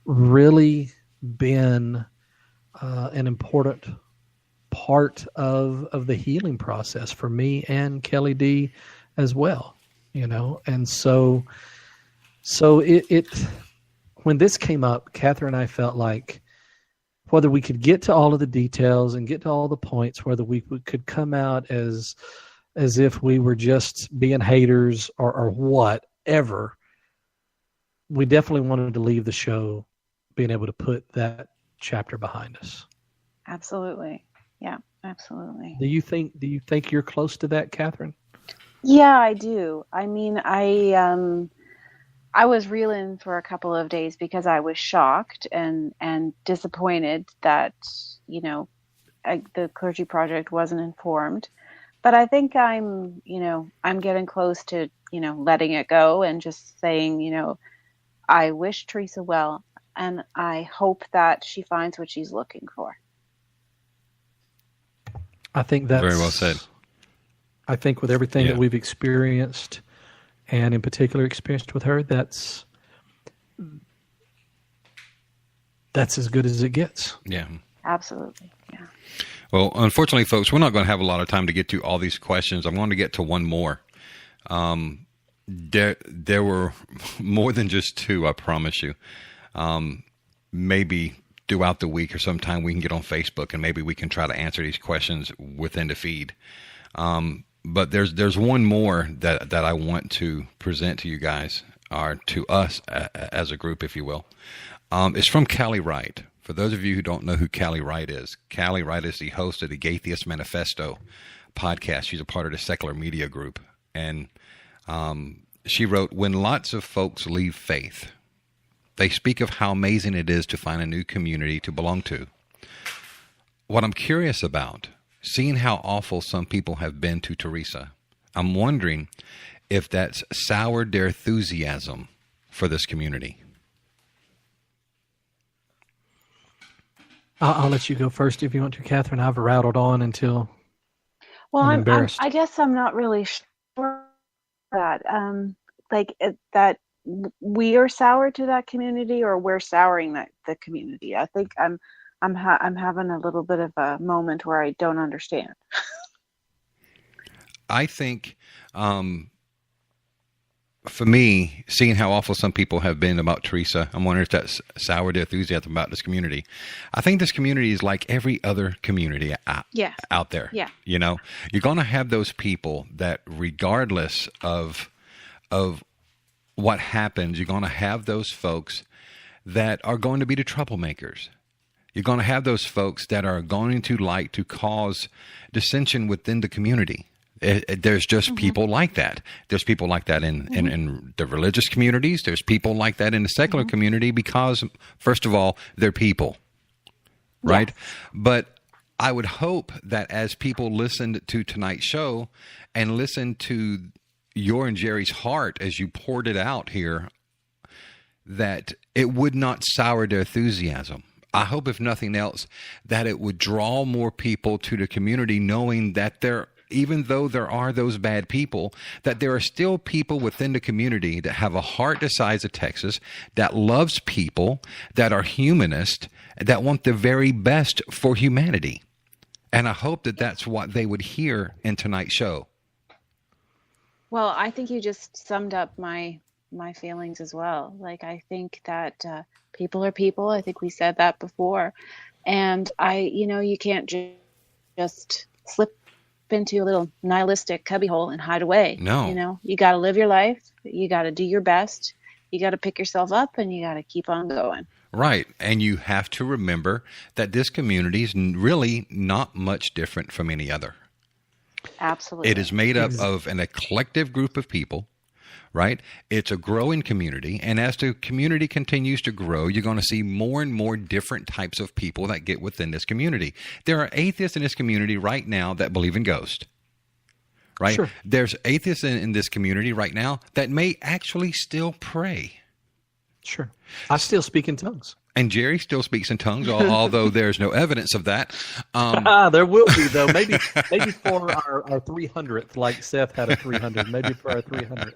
[SPEAKER 2] really been an important part of the healing process for me and Kelly D as well, and so it when this came up, Catherine and I felt like whether we could get to all of the details and get to all the points, whether we could come out as if we were just being haters or whatever, we definitely wanted to leave the show being able to put that chapter behind us.
[SPEAKER 3] Absolutely. Yeah, absolutely.
[SPEAKER 2] Do you think you're close to that, Catherine?
[SPEAKER 3] Yeah, I do. I mean, I was reeling for a couple of days because I was shocked and disappointed that, the Clergy Project wasn't informed. But I think I'm getting close to, letting it go and just saying, I wish Theresa well, and I hope that she finds what she's looking for.
[SPEAKER 2] I think that's
[SPEAKER 1] very well said.
[SPEAKER 2] I think with everything that we've experienced, and in particular experienced with her, that's as good as it gets.
[SPEAKER 1] Yeah.
[SPEAKER 3] Absolutely. Yeah.
[SPEAKER 1] Well, unfortunately, folks, we're not going to have a lot of time to get to all these questions. I'm going to get to one more. There were more than just two, I promise you. Maybe throughout the week or sometime we can get on Facebook and maybe we can try to answer these questions within the feed. But there's one more that I want to present to you guys, or to us as a group, if you will. It's from Callie Wright. For those of you who don't know who Callie Wright is the host of the Atheist Manifesto podcast. She's a part of the Secular Media Group. And she wrote, when lots of folks leave faith, they speak of how amazing it is to find a new community to belong to. What I'm curious about, seeing how awful some people have been to Theresa, I'm wondering if that's soured their enthusiasm for this community.
[SPEAKER 2] I'll let you go first if you want to, Catherine. I've rattled on until I'm embarrassed.
[SPEAKER 3] I guess I'm not really sure that that we are sour to that community, or we're souring the community. I think I'm having a little bit of a moment where I don't understand.
[SPEAKER 1] I think, for me, seeing how awful some people have been about Theresa, I'm wondering if that's soured their enthusiasm about this community. I think this community is like every other community out there.
[SPEAKER 3] Yeah.
[SPEAKER 1] You're going to have those people that, regardless of what happens, you're going to have those folks that are going to be the troublemakers. You're going to have those folks that are going to like to cause dissension within the community. There's just people like that. There's people like that in the religious communities. There's people like that in the secular community because, first of all, they're people, right? Yes. But I would hope that as people listened to tonight's show and listened to your and Jerry's heart as you poured it out here, that it would not sour their enthusiasm. I hope, if nothing else, that it would draw more people to the community, knowing that even though there are those bad people, that there are still people within the community that have a heart the size of Texas, that loves people, that are humanist, that want the very best for humanity. And I hope that that's what they would hear in tonight's show.
[SPEAKER 3] Well, I think you just summed up my feelings as well. Like, I think that people are people. I think we said that before. And you can't just slip into a little nihilistic cubbyhole and hide away.
[SPEAKER 1] No.
[SPEAKER 3] You got to live your life. You got to do your best. You got to pick yourself up, and you got to keep on going.
[SPEAKER 1] Right. And you have to remember that this community is really not much different from any other.
[SPEAKER 3] Absolutely.
[SPEAKER 1] It is made up of an eclectic group of people right? It's a growing community. And as the community continues to grow, you're going to see more and more different types of people that get within this community. There are atheists in this community right now that believe in ghosts, right?
[SPEAKER 2] Sure.
[SPEAKER 1] There's atheists in this community right now that may actually still pray.
[SPEAKER 2] Sure. I still speak in tongues.
[SPEAKER 1] And Jerry still speaks in tongues, although there's no evidence of that.
[SPEAKER 2] There will be, though. Maybe for our 300th, like Seth had a 300. Maybe for our 300th.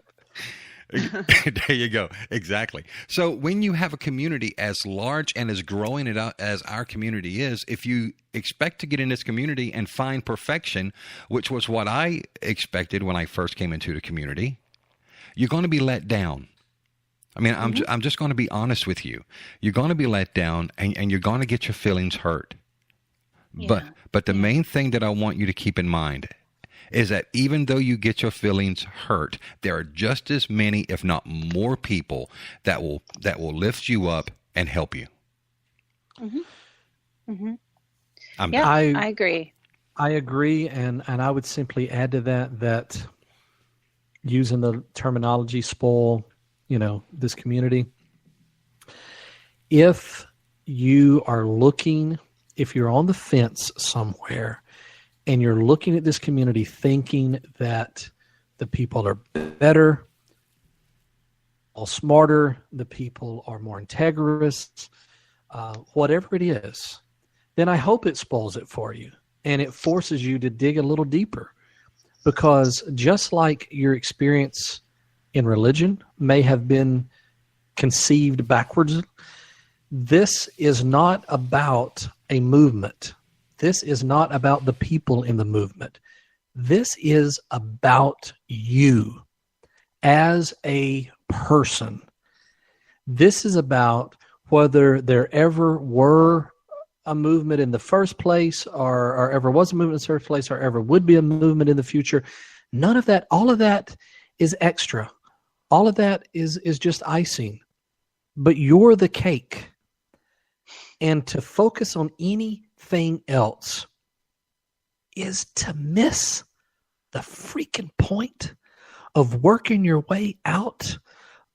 [SPEAKER 1] There you go. Exactly. So when you have a community as large and as growing as our community is, if you expect to get in this community and find perfection, which was what I expected when I first came into the community, you're going to be let down. I mean, I'm just going to be honest with you. You're going to be let down, and you're going to get your feelings hurt. Yeah. But the main thing that I want you to keep in mind is that even though you get your feelings hurt, there are just as many, if not more, people that will lift you up and help you.
[SPEAKER 3] Mm-hmm. Mm-hmm. I agree.
[SPEAKER 2] I agree, and I would simply add to that using the terminology spoil, this community. If you are looking, if you're on the fence somewhere and you're looking at this community thinking that the people are better, all smarter, the people are more integrous, whatever it is, then I hope it spoils it for you and it forces you to dig a little deeper, because just like your experience in religion may have been conceived backwards, this is not about a movement. This is not about the people in the movement. This is about you as a person. This is about whether there ever were a movement in the first place, or ever was a movement in the first place, or ever would be a movement in the future. None of that, all of that is extra. All of that is just icing. But you're the cake. And to focus on anything else is to miss the freaking point of working your way out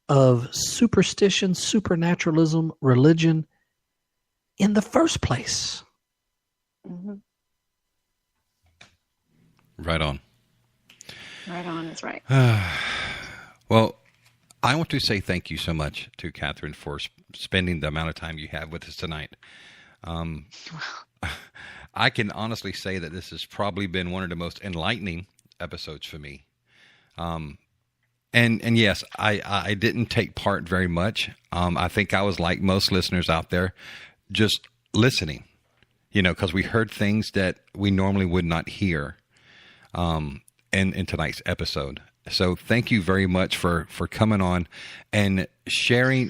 [SPEAKER 2] of superstition, supernaturalism, religion in the first place.
[SPEAKER 3] Mm-hmm.
[SPEAKER 1] Right on.
[SPEAKER 3] Right on is right.
[SPEAKER 1] Well, I want to say thank you so much to Catherine for spending the amount of time you have with us tonight. I can honestly say that this has probably been one of the most enlightening episodes for me. And yes, I didn't take part very much. I think I was like most listeners out there, just listening, because we heard things that we normally would not hear in tonight's episode. So thank you very much for coming on and sharing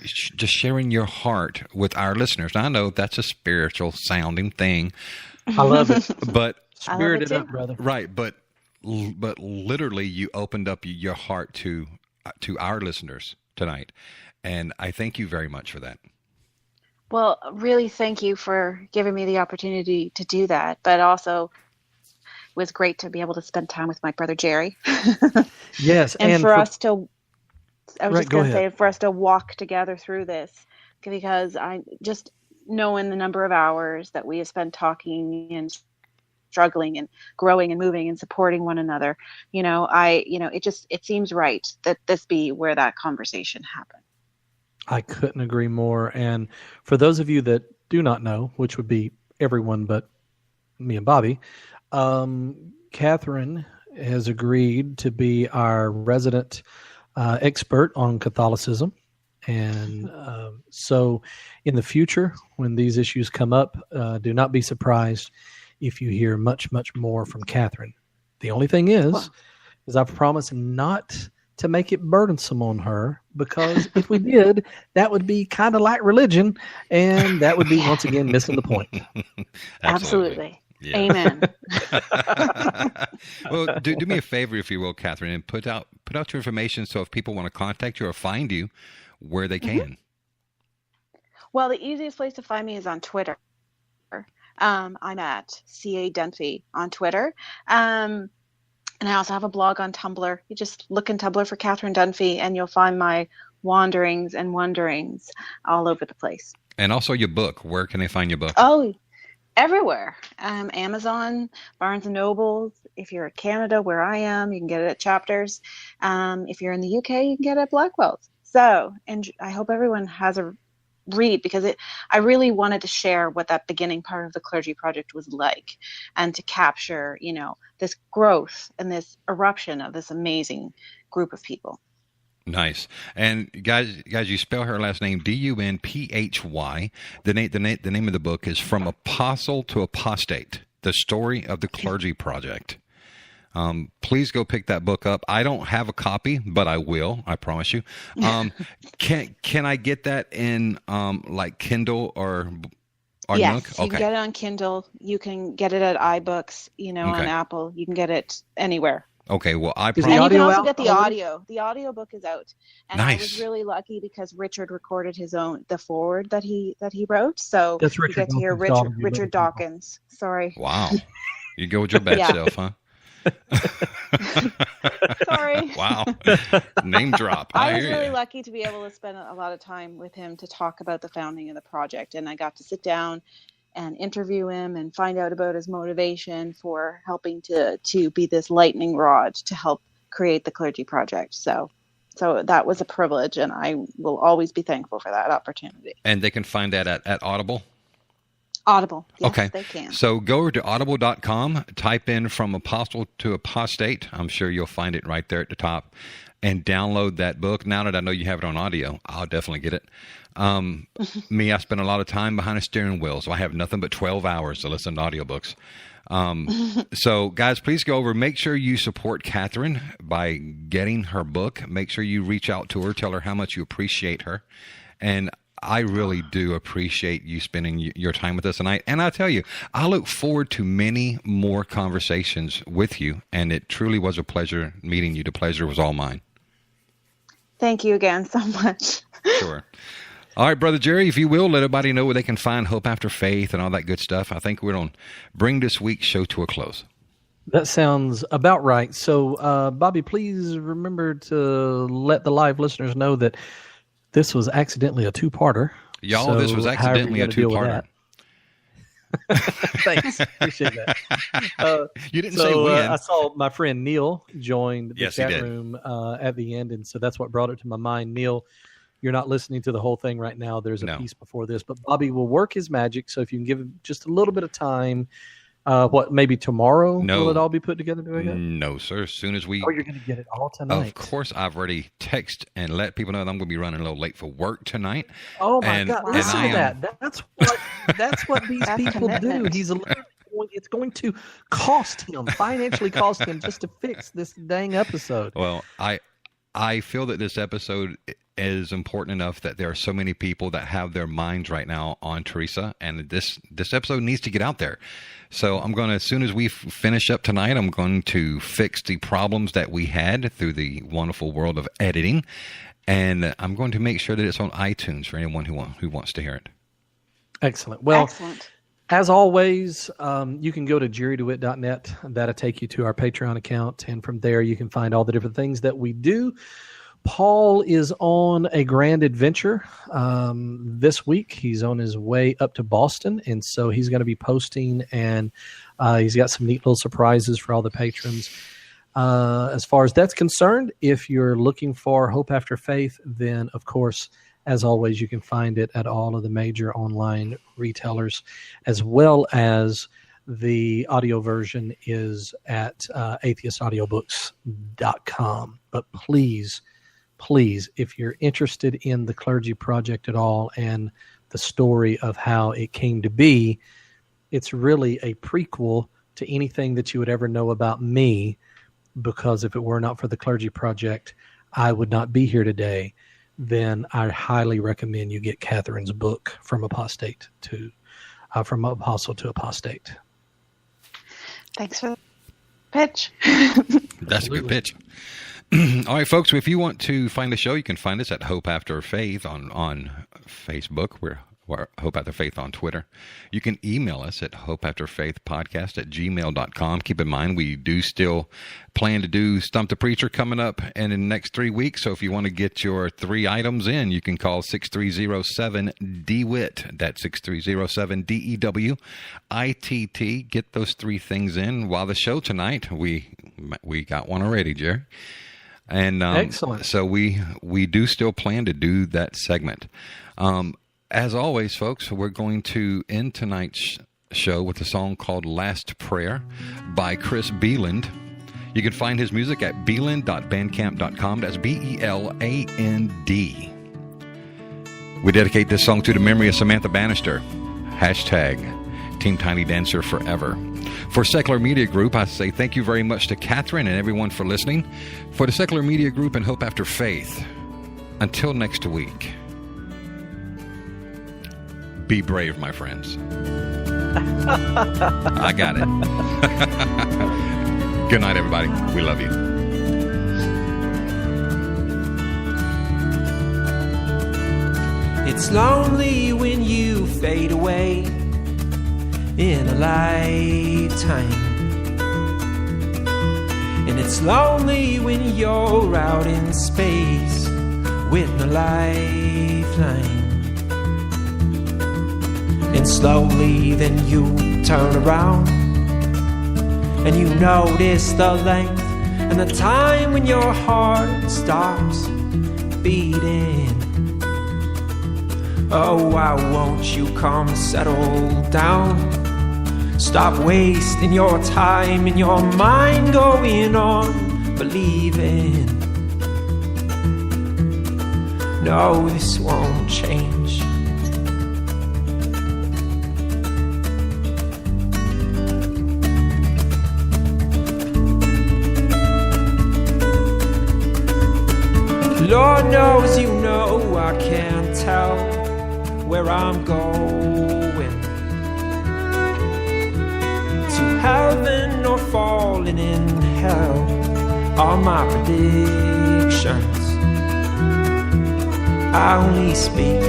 [SPEAKER 1] your heart with our listeners. Now, I know that's a spiritual sounding thing.
[SPEAKER 2] I love it.
[SPEAKER 1] But
[SPEAKER 2] spirit it up, brother.
[SPEAKER 1] Right. But literally you opened up your heart to our listeners tonight. And I thank you very much for that.
[SPEAKER 3] Well, really thank you for giving me the opportunity to do that. But also, it was great to be able to spend time with my brother Jerry.
[SPEAKER 2] Yes,
[SPEAKER 3] and for us to, I was
[SPEAKER 2] right,
[SPEAKER 3] just going to say,
[SPEAKER 2] ahead.
[SPEAKER 3] for us to walk together through this, because I just knowing the number of hours that we have spent talking and struggling and growing and moving and supporting one another, it seems right that this be where that conversation happened.
[SPEAKER 2] I couldn't agree more. And for those of you that do not know, which would be everyone but me and Bobby, Catherine has agreed to be our resident expert on Catholicism. And so in the future, when these issues come up, do not be surprised if you hear much, much more from Catherine. The only thing is I've promised not to make it burdensome on her, because if we did, that would be kind of like religion, and that would be once again missing the point.
[SPEAKER 3] Absolutely.
[SPEAKER 1] Yeah.
[SPEAKER 3] Amen.
[SPEAKER 1] Well, do me a favor, if you will, Catherine, and put out your information, so if people want to contact you or find you, where they can.
[SPEAKER 3] Mm-hmm. Well, the easiest place to find me is on Twitter. I'm at CA Dunphy on Twitter. And I also have a blog on Tumblr. You just look in Tumblr for Catherine Dunphy, and you'll find my wanderings and wonderings all over the place.
[SPEAKER 1] And also your book. Where can they find your book?
[SPEAKER 3] Oh, everywhere. Amazon, Barnes & Nobles. If you're in Canada, where I am, you can get it at Chapters. If you're in the UK, you can get it at Blackwell's. So, and I hope everyone has a read, because I really wanted to share what that beginning part of the Clergy Project was like, and to capture, this growth and this eruption of this amazing group of people.
[SPEAKER 1] Nice. And guys, you spell her last name Dunphy. The name of the book is From Apostle to Apostate: The Story of the Clergy Project. Please go pick that book up. I don't have a copy, but I will. I promise you. Can I get that in like Kindle or
[SPEAKER 3] yes,
[SPEAKER 1] Nook?
[SPEAKER 3] You can get it on Kindle. You can get it at iBooks. On Apple. You can get it anywhere.
[SPEAKER 1] Okay. Well,
[SPEAKER 3] and you can also get the audio. The audio book is out, and
[SPEAKER 1] nice.
[SPEAKER 3] I was really lucky because Richard recorded the foreword that he wrote. So
[SPEAKER 2] that's Richard.
[SPEAKER 3] You get to hear Richard Dawkins. Sorry.
[SPEAKER 1] Wow. You go with your bad self, huh?
[SPEAKER 3] Sorry.
[SPEAKER 1] Wow. Name drop.
[SPEAKER 3] I was really lucky to be able to spend a lot of time with him to talk about the founding of the project, and I got to sit down and interview him and find out about his motivation for helping to be this lightning rod to help create the Clergy Project. So that was a privilege, and I will always be thankful for that opportunity.
[SPEAKER 1] And they can find that at Audible?
[SPEAKER 3] Audible. Yes,
[SPEAKER 1] okay.
[SPEAKER 3] They can.
[SPEAKER 1] So go over to audible.com, type in From Apostle to Apostate. I'm sure you'll find it right there at the top, and download that book. Now that I know you have it on audio, I'll definitely get it. I spend a lot of time behind a steering wheel, so I have nothing but 12 hours to listen to audiobooks. So guys, please go over, make sure you support Catherine by getting her book. Make sure you reach out to her, tell her how much you appreciate her. And I really do appreciate you spending your time with us tonight. And I tell you, I look forward to many more conversations with you. And it truly was a pleasure meeting you. The pleasure was all mine.
[SPEAKER 3] Thank you again so much.
[SPEAKER 1] Sure. All right, Brother Jerry, if you will, let everybody know where they can find Hope After Faith and all that good stuff. I think we're going to bring this week's show to a close.
[SPEAKER 2] That sounds about right. So, Bobby, please remember to let the live listeners know that this was accidentally a two-parter.
[SPEAKER 1] Y'all,
[SPEAKER 2] so
[SPEAKER 1] this was accidentally a two-parter.
[SPEAKER 2] Thanks. Appreciate that.
[SPEAKER 1] You didn't say when.
[SPEAKER 2] I saw my friend Neil joined the
[SPEAKER 1] Yes,
[SPEAKER 2] chat room at the end, and so that's what brought it to my mind. Neil, you're not listening to the whole thing right now. There's a piece before this, but Bobby will work his magic. So if you can give him just a little bit of time, maybe tomorrow will it all be put together?
[SPEAKER 1] No, sir. As soon as we...
[SPEAKER 2] Oh, you're going to get it all tonight.
[SPEAKER 1] Of course, I've already texted and let people know that I'm going to be running a little late for work tonight.
[SPEAKER 2] Oh, my God. Listen to that. That's what these people do. It's going to cost him, financially cost him, just to fix this dang episode.
[SPEAKER 1] Well, I feel that this episode is important enough that there are so many people that have their minds right now on Theresa, and this episode needs to get out there. So I'm going to, as soon as we finish up tonight, I'm going to fix the problems that we had through the wonderful world of editing, and I'm going to make sure that it's on iTunes for anyone who wants to hear it.
[SPEAKER 2] Excellent. Well, as always, you can go to jerrydewitt.net. That'll take you to our Patreon account, and from there you can find all the different things that we do. Paul is on a grand adventure this week. He's on his way up to Boston, and so he's going to be posting, and he's got some neat little surprises for all the patrons. As far as that's concerned, if you're looking for Hope After Faith, then, of course, as always, you can find it at all of the major online retailers, as well as the audio version is at atheistaudiobooks.com. But please, if you're interested in the Clergy Project at all and the story of how it came to be, it's really a prequel to anything that you would ever know about me, because if it were not for the Clergy Project, I would not be here today. Then I highly recommend you get Catherine's book, From Apostle to Apostate.
[SPEAKER 3] Thanks for the pitch.
[SPEAKER 1] That's a good pitch. All right, folks, if you want to find the show, you can find us at Hope After Faith on Facebook. or Hope After Faith on Twitter. You can email us at hopeafterfaithpodcast@gmail.com. Keep in mind, we do still plan to do Stump the Preacher coming up in the next 3 weeks. So if you want to get your 3 items in, you can call 6307-DEWIT. That's 6307-DEWITT. Get those 3 things in while the show tonight. We got one already, Jerry. And
[SPEAKER 2] Excellent.
[SPEAKER 1] So we do still plan to do that segment. As always, folks, we're going to end tonight's show with a song called Last Prayer by Chris Beeland. You can find his music at beeland.bandcamp.com. That's BELAND. We dedicate this song to the memory of Samantha Bannister. #Team Tiny Dancer Forever. For Secular Media Group, I say thank you very much to Catherine and everyone for listening. For the Secular Media Group and Hope After Faith, until next week, be brave, my friends. I got it. Good night, everybody. We love you.
[SPEAKER 4] It's lonely when you fade away in a lifetime, and it's lonely when you're out in space with no lifeline. And slowly then you turn around and you notice the length and the time when your heart stops beating. Oh, why won't you come settle down? Stop wasting your time and your mind going on believing. No, this won't change. Lord knows you know I can't tell where I'm going, to heaven or falling in hell are my predictions. I only speak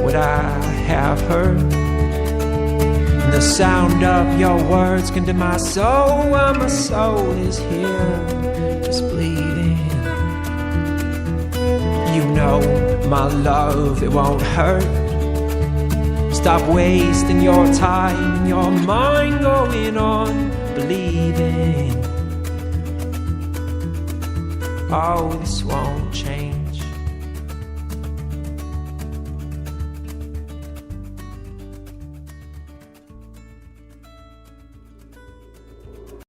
[SPEAKER 4] what I have heard, and the sound of your words can do my soul while my soul is here just bleeding. You know my love, it won't hurt. Stop wasting your time and your mind going on believing. Oh, this won't change.